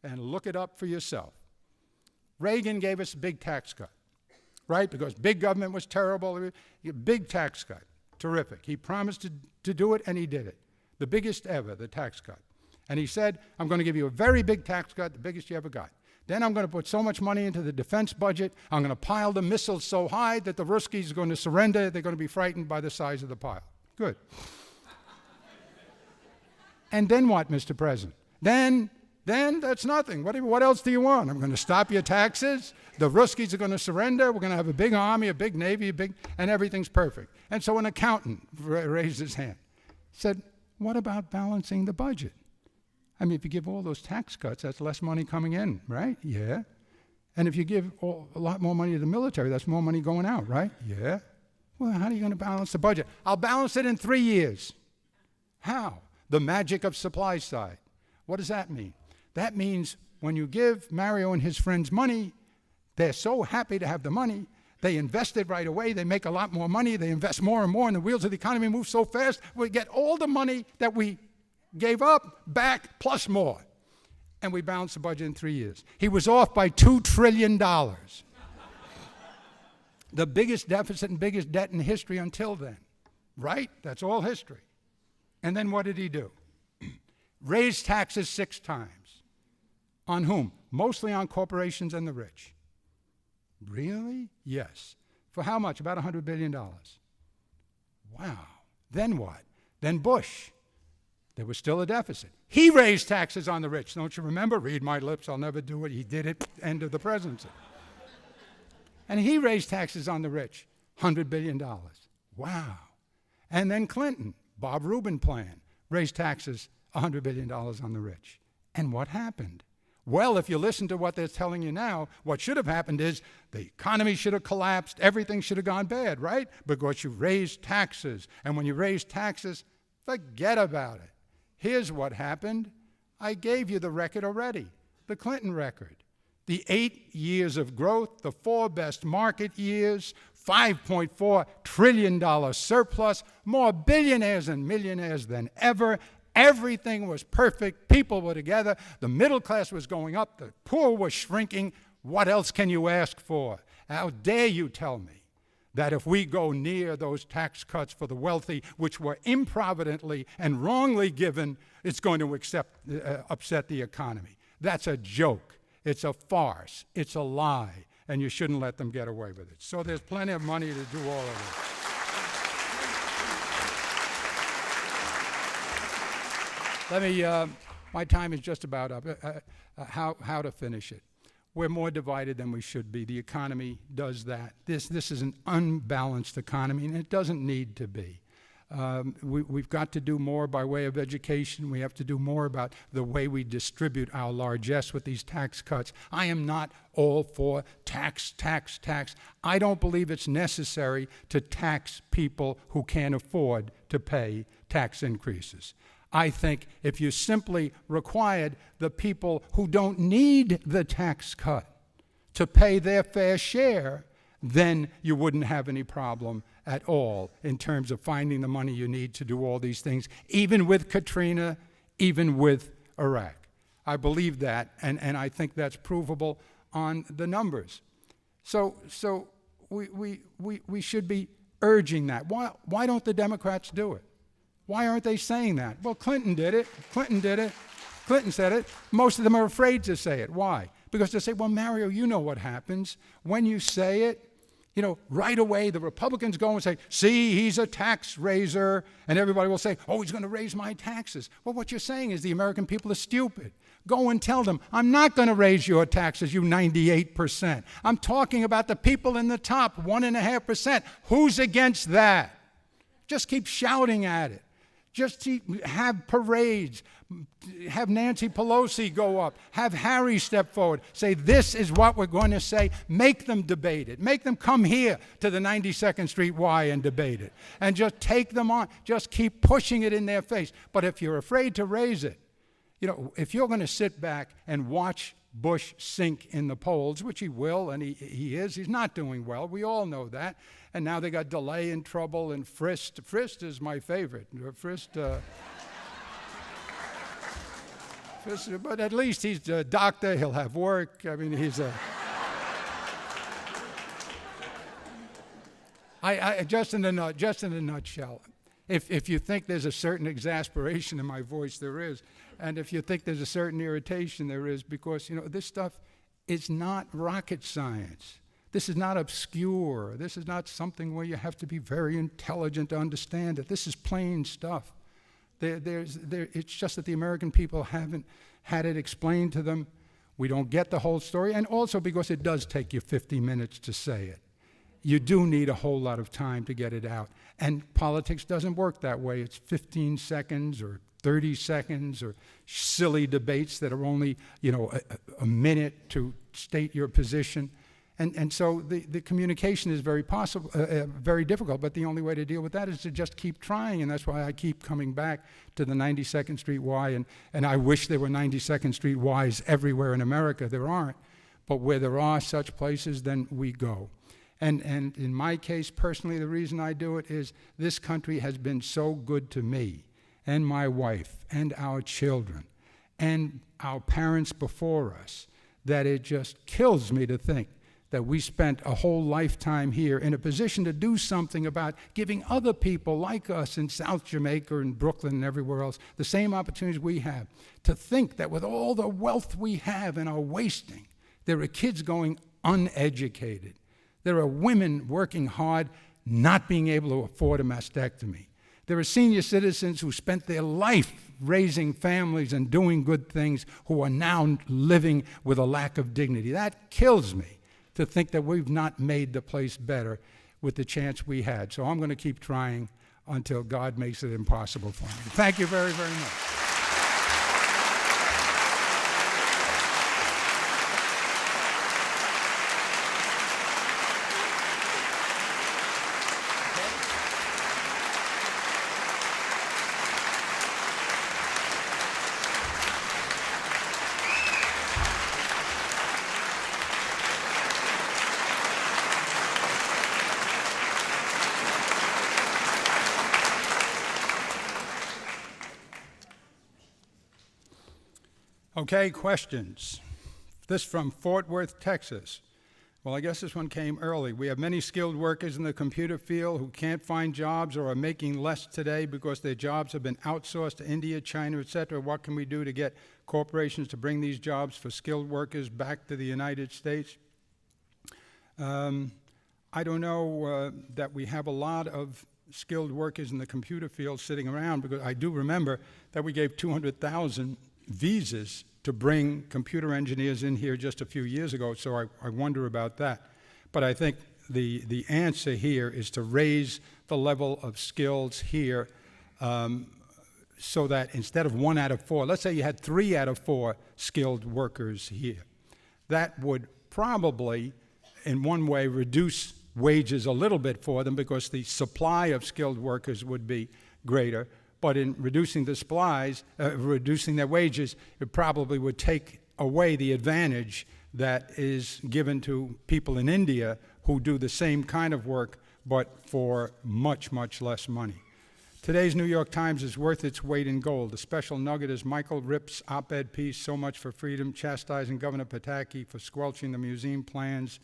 and look it up for yourself. Reagan gave us a big tax cut, right? Because big government was terrible. Big tax cut. Terrific. He promised to do it, and he did it. The biggest ever, the tax cut. And he said, I'm going to give you a very big tax cut, the biggest you ever got. Then I'm going to put so much money into the defense budget, I'm going to pile the missiles so high that the Ruskies are going to surrender. They're going to be frightened by the size of the pile. Good. And then what, Mr. President? Then that's nothing. What else do you want? I'm going to stop your taxes. The Ruskies are going to surrender. We're going to have a big army, a big navy, and everything's perfect. And so an accountant raised his hand, said, what about balancing the budget? I mean, if you give all those tax cuts, that's less money coming in, right? Yeah. And if you give a lot more money to the military, that's more money going out, right? Yeah. Well, how are you going to balance the budget? I'll balance it in 3 years. How? The magic of supply side. What does that mean? That means when you give Mario and his friends money, they're so happy to have the money, they invest it right away, they make a lot more money, they invest more and more, and the wheels of the economy move so fast, we get all the money that we gave up back plus more. And we balanced the budget in 3 years. He was off by $2 trillion. The biggest deficit and biggest debt in history until then. Right? That's all history. And then what did he do? Raised taxes 6 times. On whom? Mostly on corporations and the rich. Really? Yes. For how much? About $100 billion. Wow. Then what? Then Bush. There was still a deficit. He raised taxes on the rich. Don't you remember? Read my lips, I'll never do it. He did it, end of the presidency. And he raised taxes on the rich, $100 billion. Wow. And then Clinton, Bob Rubin plan, raised taxes, $100 billion on the rich. And what happened? Well, if you listen to what they're telling you now, what should have happened is the economy should have collapsed, everything should have gone bad, right? Because you raised taxes. And when you raise taxes, forget about it. Here's what happened. I gave you the record already, the Clinton record. The 8 years of growth, the 4 best market years, $5.4 trillion surplus, more billionaires and millionaires than ever. Everything was perfect. People were together. The middle class was going up. The poor was shrinking. What else can you ask for? How dare you tell me that if we go near those tax cuts for the wealthy, which were improvidently and wrongly given, it's going to upset the economy. That's a joke. It's a farce. It's a lie. And you shouldn't let them get away with it. So there's plenty of money to do all of it. My time is just about up. How to finish it. We're more divided than we should be. The economy does that. This is an unbalanced economy, and it doesn't need to be. We've got to do more by way of education. We have to do more about the way we distribute our largesse with these tax cuts. I am not all for tax, tax, tax. I don't believe it's necessary to tax people who can't afford to pay tax increases. I think if you simply required the people who don't need the tax cut to pay their fair share, then you wouldn't have any problem at all in terms of finding the money you need to do all these things, even with Katrina, even with Iraq. I believe that, and I think that's provable on the numbers. So we should be urging that. Why don't the Democrats do it? Why aren't they saying that? Well, Clinton did it. Clinton did it. Clinton said it. Most of them are afraid to say it. Why? Because they say, well, Mario, you know what happens. When you say it, right away the Republicans go and say, see, he's a tax raiser, and everybody will say, oh, he's going to raise my taxes. Well, what you're saying is the American people are stupid. Go and tell them, I'm not going to raise your taxes, you 98%. I'm talking about the people in the top 1.5%. Who's against that? Just keep shouting at it. Just have parades, have Nancy Pelosi go up, have Harry step forward, say this is what we're going to say, make them debate it, make them come here to the 92nd Street Y and debate it, and just take them on, just keep pushing it in their face. But if you're afraid to raise it, if you're going to sit back and watch Bush sink in the polls, which he will, and he is, he's not doing well, we all know that. And now they got delay and trouble and Frist. Frist is my favorite. Frist, but at least he's a doctor, he'll have work. I mean, he's a... just in a nutshell, if you think there's a certain exasperation in my voice, there is. And if you think there's a certain irritation, there is, because, this stuff is not rocket science. This is not obscure. This is not something where you have to be very intelligent to understand it. This is plain stuff. It's just that the American people haven't had it explained to them. We don't get the whole story, and also because it does take you 50 minutes to say it. You do need a whole lot of time to get it out. And politics doesn't work that way. It's 15 seconds or 30 seconds or silly debates that are only, a minute to state your position. And so the communication is very difficult, but the only way to deal with that is to just keep trying, and that's why I keep coming back to the 92nd Street Y, and I wish there were 92nd Street Ys everywhere in America. There aren't, but where there are such places, then we go. And in my case, personally, the reason I do it is this country has been so good to me and my wife and our children and our parents before us that it just kills me to think that we spent a whole lifetime here in a position to do something about giving other people like us in South Jamaica and Brooklyn and everywhere else the same opportunities we have. To think that with all the wealth we have and are wasting, there are kids going uneducated. There are women working hard, not being able to afford a mastectomy. There are senior citizens who spent their life raising families and doing good things who are now living with a lack of dignity. That kills me, to think that we've not made the place better with the chance we had. So I'm going to keep trying until God makes it impossible for me. Thank you very, very much. Okay, questions. This from Fort Worth, Texas. Well, I guess this one came early. We have many skilled workers in the computer field who can't find jobs or are making less today because their jobs have been outsourced to India, China, etc. What can we do to get corporations to bring these jobs for skilled workers back to the United States? I don't know that we have a lot of skilled workers in the computer field sitting around, because I do remember that we gave 200,000 visas to bring computer engineers in here just a few years ago, so I wonder about that. But I think the answer here is to raise the level of skills here so that instead of 1 out of 4, let's say you had 3 out of 4 skilled workers here. That would probably, in one way, reduce wages a little bit for them because the supply of skilled workers would be greater. But in reducing the supplies, reducing their wages, it probably would take away the advantage that is given to people in India who do the same kind of work but for much, much less money. Today's New York Times is worth its weight in gold. The special nugget is Michael Ripp's op-ed piece, "So Much for Freedom," chastising Governor Pataki for squelching the museum plans.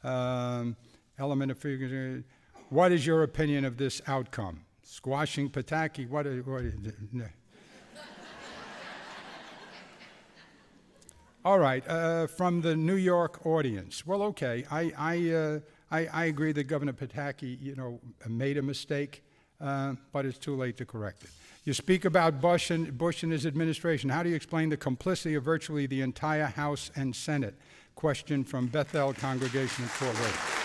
Element of figure. What is your opinion of this outcome? Squashing Pataki? What is no. All right, from the New York audience. Well, okay, I agree that Governor Pataki, made a mistake, but it's too late to correct it. You speak about Bush and his administration. How do you explain the complicity of virtually the entire House and Senate? Question from Bethel Congregation in Fort Worth.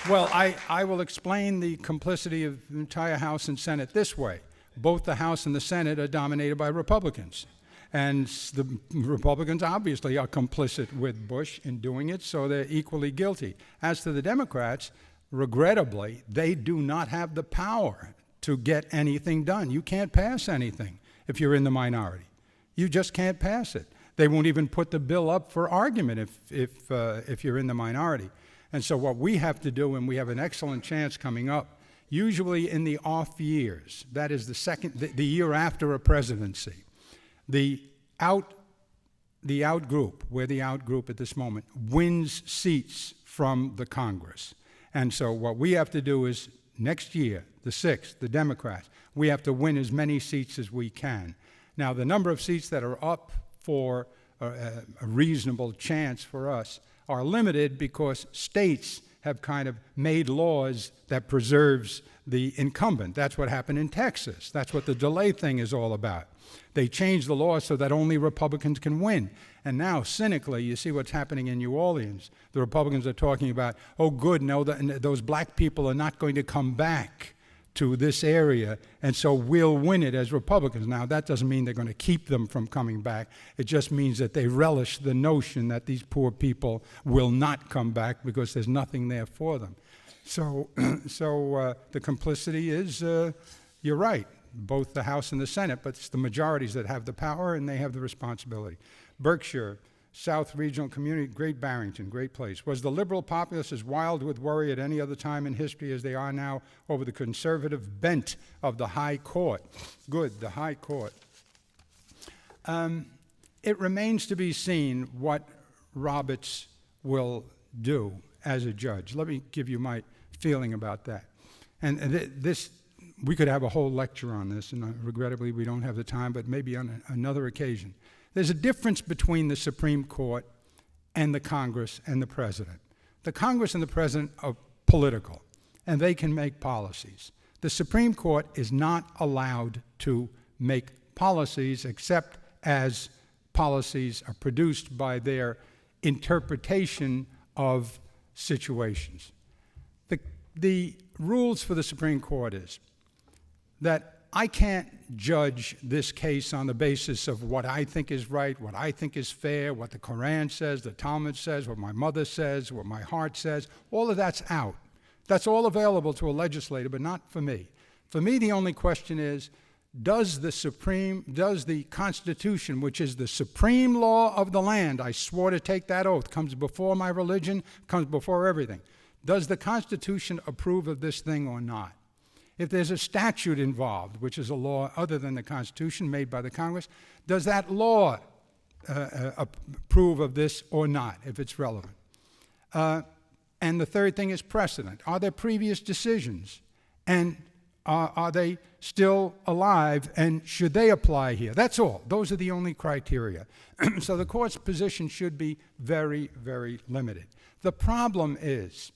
Well, I will explain the complicity of the entire House and Senate this way. Both the House and the Senate are dominated by Republicans. And the Republicans obviously are complicit with Bush in doing it, so they're equally guilty. As to the Democrats, regrettably, they do not have the power to get anything done. You can't pass anything if you're in the minority. You just can't pass it. They won't even put the bill up for argument if you're in the minority. And so what we have to do, and we have an excellent chance coming up, usually in the off years, that is the year after a presidency, the out group, we're the out group at this moment, wins seats from the Congress. And so what we have to do is next year, the 6th, the Democrats, we have to win as many seats as we can. Now, the number of seats that are up for a reasonable chance for us are limited because states have kind of made laws that preserves the incumbent. That's what happened in Texas. That's what the delay thing is all about. They changed the law so that only Republicans can win. And now, cynically, you see what's happening in New Orleans. The Republicans are talking about, oh, good, no, those black people are not going to come back to this area, and so we'll win it as Republicans. Now, that doesn't mean they're going to keep them from coming back. It just means that they relish the notion that these poor people will not come back because there's nothing there for them. So the complicity is, you're right, both the House and the Senate, but it's the majorities that have the power and they have the responsibility. Berkshire, South Regional Community, Great Barrington, great place. Was the liberal populace as wild with worry at any other time in history as they are now over the conservative bent of the High Court? Good, the High Court. It remains to be seen what Roberts will do as a judge. Let me give you my feeling about that. And this, we could have a whole lecture on this, and regrettably we don't have the time, but maybe on another occasion. There's a difference between the Supreme Court and the Congress and the President. The Congress and the President are political, and they can make policies. The Supreme Court is not allowed to make policies except as policies are produced by their interpretation of situations. The rules for the Supreme Court is that I can't judge this case on the basis of what I think is right, what I think is fair, what the Quran says, the Talmud says, what my mother says, what my heart says. All of that's out. That's all available to a legislator, but not for me. For me, the only question is, does the Constitution, which is the supreme law of the land, I swore to take that oath, comes before my religion, comes before everything, does the Constitution approve of this thing or not? If there's a statute involved, which is a law other than the Constitution made by the Congress, does that law approve of this or not, if it's relevant? And the third thing is precedent. Are there previous decisions? And are they still alive? And should they apply here? That's all. Those are the only criteria. So the court's position should be very, very limited. The problem is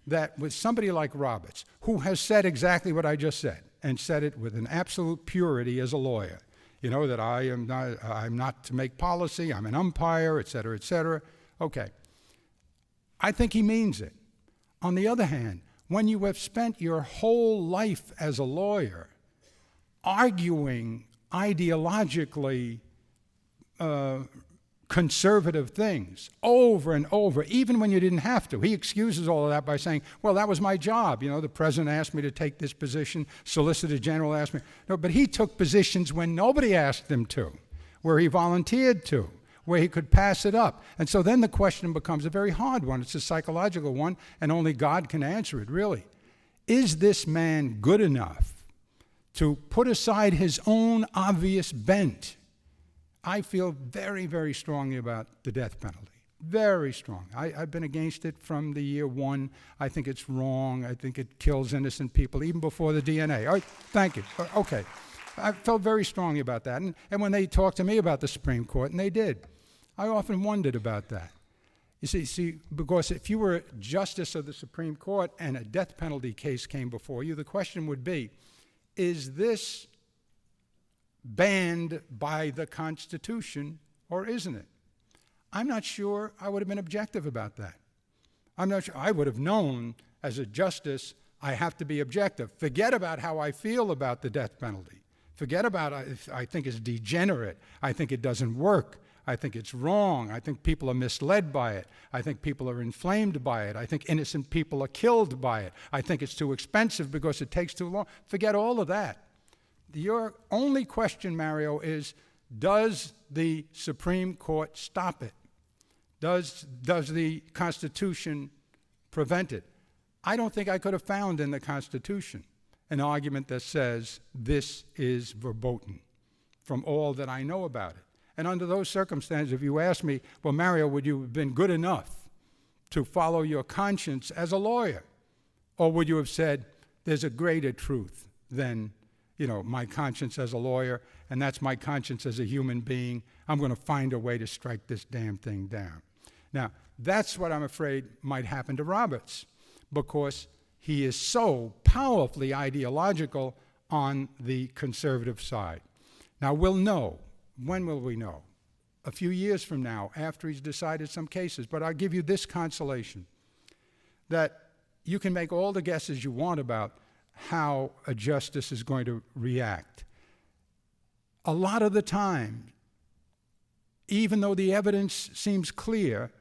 that with somebody like Roberts, who has said exactly what I just said, and said it with an absolute purity as a lawyer, that I'm not to make policy, I'm an umpire, et cetera, et cetera. Okay. I think he means it. On the other hand, when you have spent your whole life as a lawyer arguing ideologically conservative things over and over, even when you didn't have to. He excuses all of that by saying, well, that was my job. You know, the president asked me to take this position, Solicitor General asked me. No, but he took positions when nobody asked him to, where he volunteered to, where he could pass it up. And so then the question becomes a very hard one. It's a psychological one, and only God can answer it, really. Is this man good enough to put aside his own obvious bent? I feel very, very strongly about the death penalty. Very strong. I've been against it from the year one. I think it's wrong. I think it kills innocent people, even before the DNA. All right, thank you. Okay. I felt very strongly about that. And when they talked to me about the Supreme Court, and they did, I often wondered about that. You see, because if you were a justice of the Supreme Court and a death penalty case came before you, the question would be, is this banned by the Constitution or isn't it? I'm not sure I would have been objective about that. I'm not sure. I would have known as a justice I have to be objective. Forget about how I feel about the death penalty. Forget about I think it's degenerate. I think it doesn't work. I think it's wrong. I think people are misled by it. I think people are inflamed by it. I think innocent people are killed by it. I think it's too expensive because it takes too long. Forget all of that. Your only question, Mario, is does the Supreme Court stop it? Does the Constitution prevent it? I don't think I could have found in the Constitution an argument that says this is verboten from all that I know about it. And under those circumstances, if you ask me, well, Mario, would you have been good enough to follow your conscience as a lawyer? Or would you have said, there's a greater truth than my conscience as a lawyer, and that's my conscience as a human being. I'm going to find a way to strike this damn thing down. Now, that's what I'm afraid might happen to Roberts, because he is so powerfully ideological on the conservative side. Now, we'll know. When will we know? A few years from now, after he's decided some cases. But I'll give you this consolation, that you can make all the guesses you want about how a justice is going to react. A lot of the time, even though the evidence seems clear,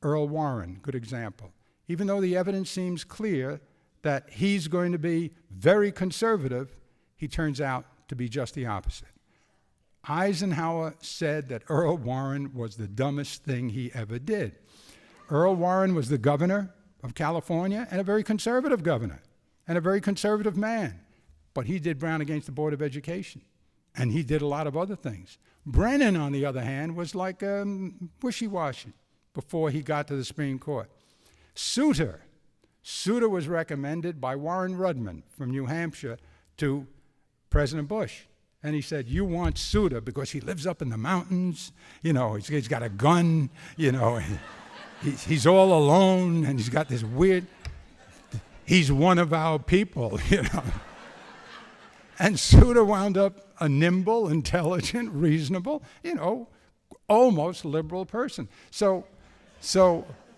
Earl Warren, good example, even though the evidence seems clear that he's going to be very conservative, he turns out to be just the opposite. Eisenhower said that Earl Warren was the dumbest thing he ever did. Earl Warren was the governor of California, and a very conservative governor, and a very conservative man. But he did Brown against the Board of Education, and he did a lot of other things. Brennan, on the other hand, was like wishy-washy before he got to the Supreme Court. Souter was recommended by Warren Rudman from New Hampshire to President Bush. And he said, you want Souter because he lives up in the mountains, he's got a gun, he's all alone, and he's got this weird, he's one of our people, And Souter wound up a nimble, intelligent, reasonable, almost liberal person. So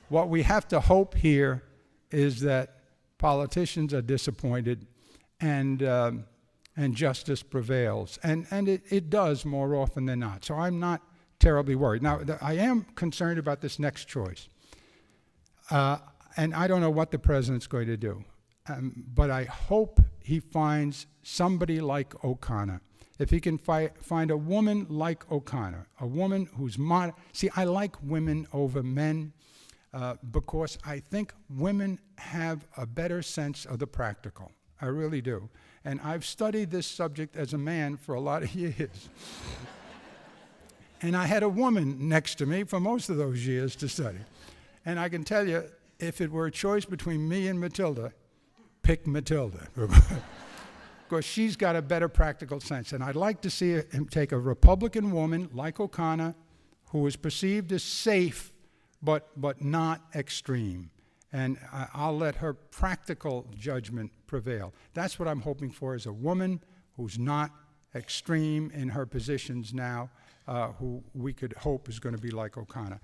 what we have to hope here is that politicians are disappointed and justice prevails. And it does more often than not. So I'm not terribly worried. Now, I am concerned about this next choice. And I don't know what the president's going to do. But I hope he finds somebody like O'Connor. If he can find a woman like O'Connor, a woman who's See, I like women over men because I think women have a better sense of the practical. I really do. And I've studied this subject as a man for a lot of years. And I had a woman next to me for most of those years to study. And I can tell you, if it were a choice between me and Matilda, pick Matilda. Because she's got a better practical sense. And I'd like to see him take a Republican woman like O'Connor, who is perceived as safe, but not extreme. And I'll let her practical judgment prevail. That's what I'm hoping for, is a woman who's not extreme in her positions now, who we could hope is going to be like O'Connor.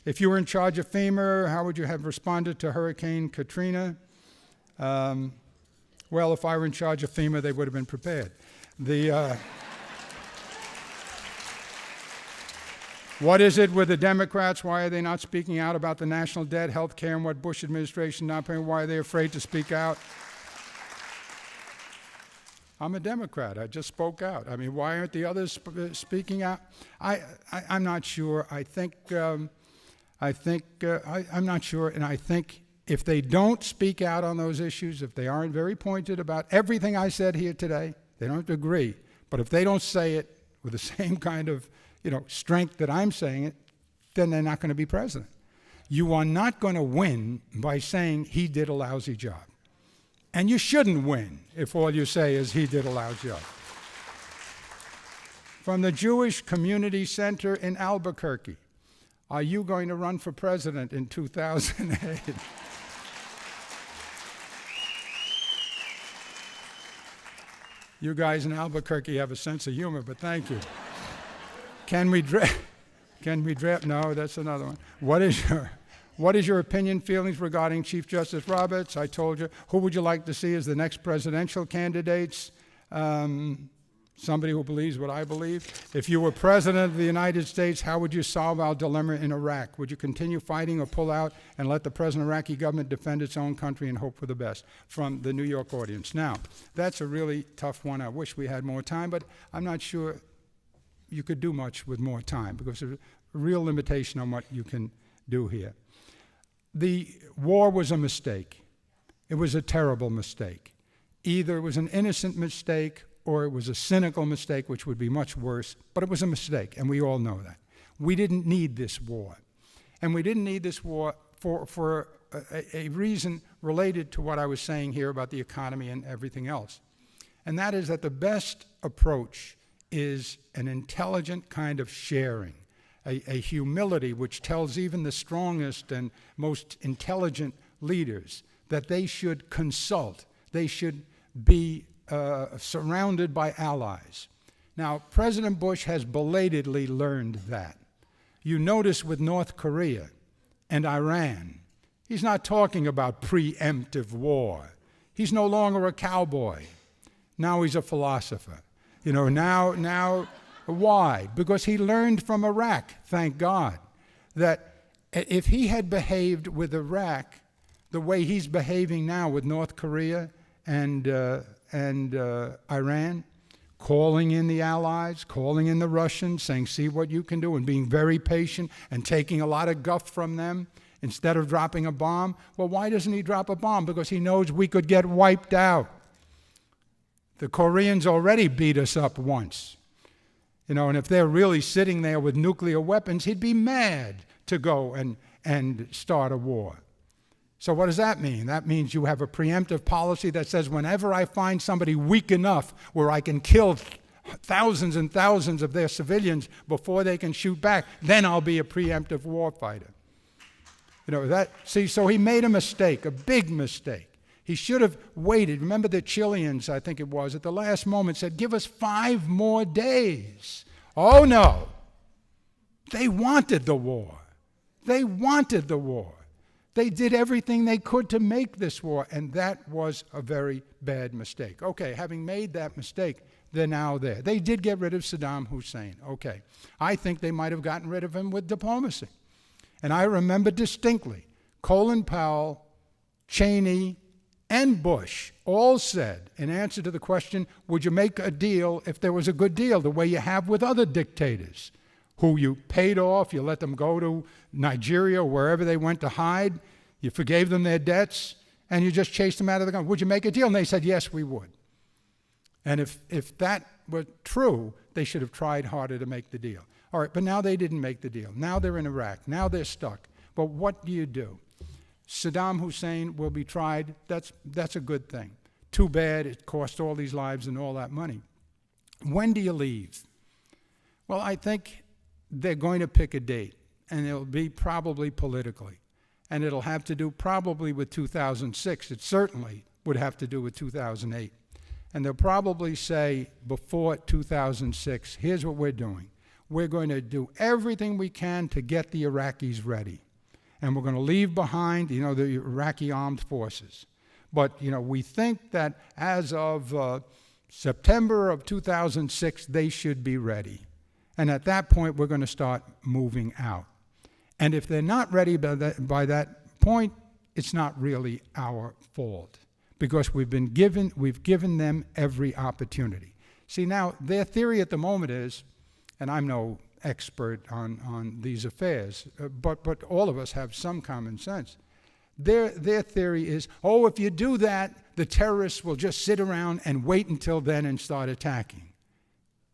If you were in charge of FEMA, how would you have responded to Hurricane Katrina? Well, if I were in charge of FEMA, they would have been prepared. What is it with the Democrats? Why are they not speaking out about the national debt, health care, and what Bush administration not paying? Why are they afraid to speak out? I'm a Democrat. I just spoke out. I mean, why aren't the others speaking out? I'm not sure. I'm not sure, and I think if they don't speak out on those issues, if they aren't very pointed about everything I said here today, they don't have to agree. But if they don't say it with the same kind of strength that I'm saying it, then they're not going to be president. You are not going to win by saying he did a lousy job. And you shouldn't win if all you say is he did a lousy job. From the Jewish Community Center in Albuquerque, are you going to run for president in 2008? You guys in Albuquerque have a sense of humor, but thank you. Can we draft? No, that's another one. What is your opinion, feelings regarding Chief Justice Roberts? I told you. Who would you like to see as the next presidential candidates? Somebody who believes what I believe. If you were president of the United States, how would you solve our dilemma in Iraq? Would you continue fighting or pull out and let the present Iraqi government defend its own country and hope for the best? From the New York audience. Now, that's a really tough one. I wish we had more time, but I'm not sure you could do much with more time because there's a real limitation on what you can do here. The war was a mistake. It was a terrible mistake. Either it was an innocent mistake or it was a cynical mistake, which would be much worse, but it was a mistake, and we all know that. We didn't need this war. And we didn't need this war for a reason related to what I was saying here about the economy and everything else. And that is that the best approach is an intelligent kind of sharing, a humility which tells even the strongest and most intelligent leaders that they should consult, they should be surrounded by allies. Now, President Bush has belatedly learned that. You notice with North Korea and Iran, he's not talking about preemptive war. He's no longer a cowboy. Now he's a philosopher. Now, why? Because he learned from Iraq, thank God, that if he had behaved with Iraq the way he's behaving now with North Korea and Iran, calling in the allies, calling in the Russians, saying, see what you can do, and being very patient and taking a lot of guff from them instead of dropping a bomb. Well, why doesn't he drop a bomb? Because he knows we could get wiped out. The Koreans already beat us up once. And if they're really sitting there with nuclear weapons, he'd be mad to go and start a war. So what does that mean? That means you have a preemptive policy that says whenever I find somebody weak enough where I can kill thousands and thousands of their civilians before they can shoot back, then I'll be a preemptive warfighter. So he made a mistake, a big mistake. He should have waited. Remember the Chileans, I think it was, at the last moment said, give us 5 more days. Oh, no. They wanted the war. They wanted the war. They did everything they could to make this war, and that was a very bad mistake. Okay, having made that mistake, they're now there. They did get rid of Saddam Hussein. Okay. I think they might have gotten rid of him with diplomacy. And I remember distinctly, Colin Powell, Cheney, and Bush all said, in answer to the question, would you make a deal if there was a good deal, the way you have with other dictators, who you paid off, you let them go to Nigeria or wherever they went to hide, you forgave them their debts, and you just chased them out of the country. Would you make a deal? And they said, yes, we would. And if that were true, they should have tried harder to make the deal. All right, but now they didn't make the deal. Now they're in Iraq. Now they're stuck. But what do you do? Saddam Hussein will be tried. That's a good thing. Too bad it cost all these lives and all that money. When do you leave? Well, I think they're going to pick a date, and it'll be probably politically. And it'll have to do probably with 2006. It certainly would have to do with 2008. And they'll probably say before 2006, here's what we're doing. we're going to do everything we can to get the Iraqis ready. And we're going to leave behind, the Iraqi armed forces. But, we think that as of September of 2006, they should be ready. And at that point, we're going to start moving out. And if they're not ready by that point, it's not really our fault, because we've given them every opportunity. See, now, their theory at the moment is, and I'm no expert on these affairs, but all of us have some common sense. Their theory is, if you do that, the terrorists will just sit around and wait until then and start attacking.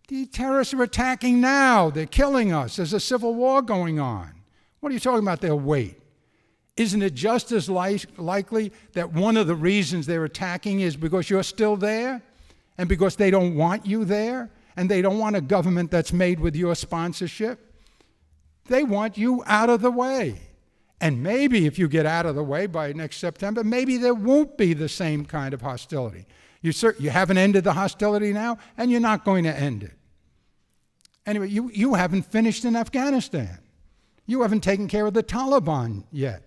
The terrorists are attacking now. They're killing us. There's a civil war going on. What are you talking about they'll wait? Isn't it just as likely that one of the reasons they're attacking is because you're still there, and because they don't want you there, and they don't want a government that's made with your sponsorship? They want you out of the way. And maybe if you get out of the way by next September, maybe there won't be the same kind of hostility. You haven't ended the hostility now, and you're not going to end it. Anyway, you haven't finished in Afghanistan. You haven't taken care of the Taliban yet.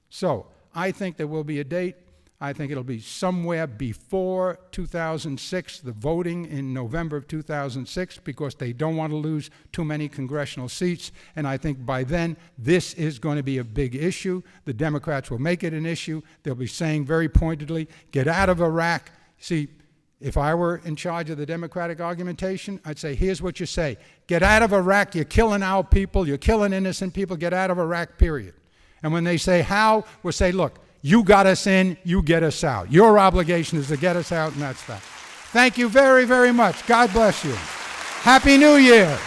So I think there will be a date. I think it'll be somewhere before 2006, the voting in November of 2006, because they don't want to lose too many congressional seats. And I think by then, this is going to be a big issue. The Democrats will make it an issue. They'll be saying very pointedly, get out of Iraq. See, if I were in charge of the Democratic argumentation, I'd say, here's what you say. Get out of Iraq. You're killing our people. You're killing innocent people. Get out of Iraq, period. And when they say how, we'll say, look, you got us in, you get us out. Your obligation is to get us out, and that's that. Thank you very, very much. God bless you. Happy New Year.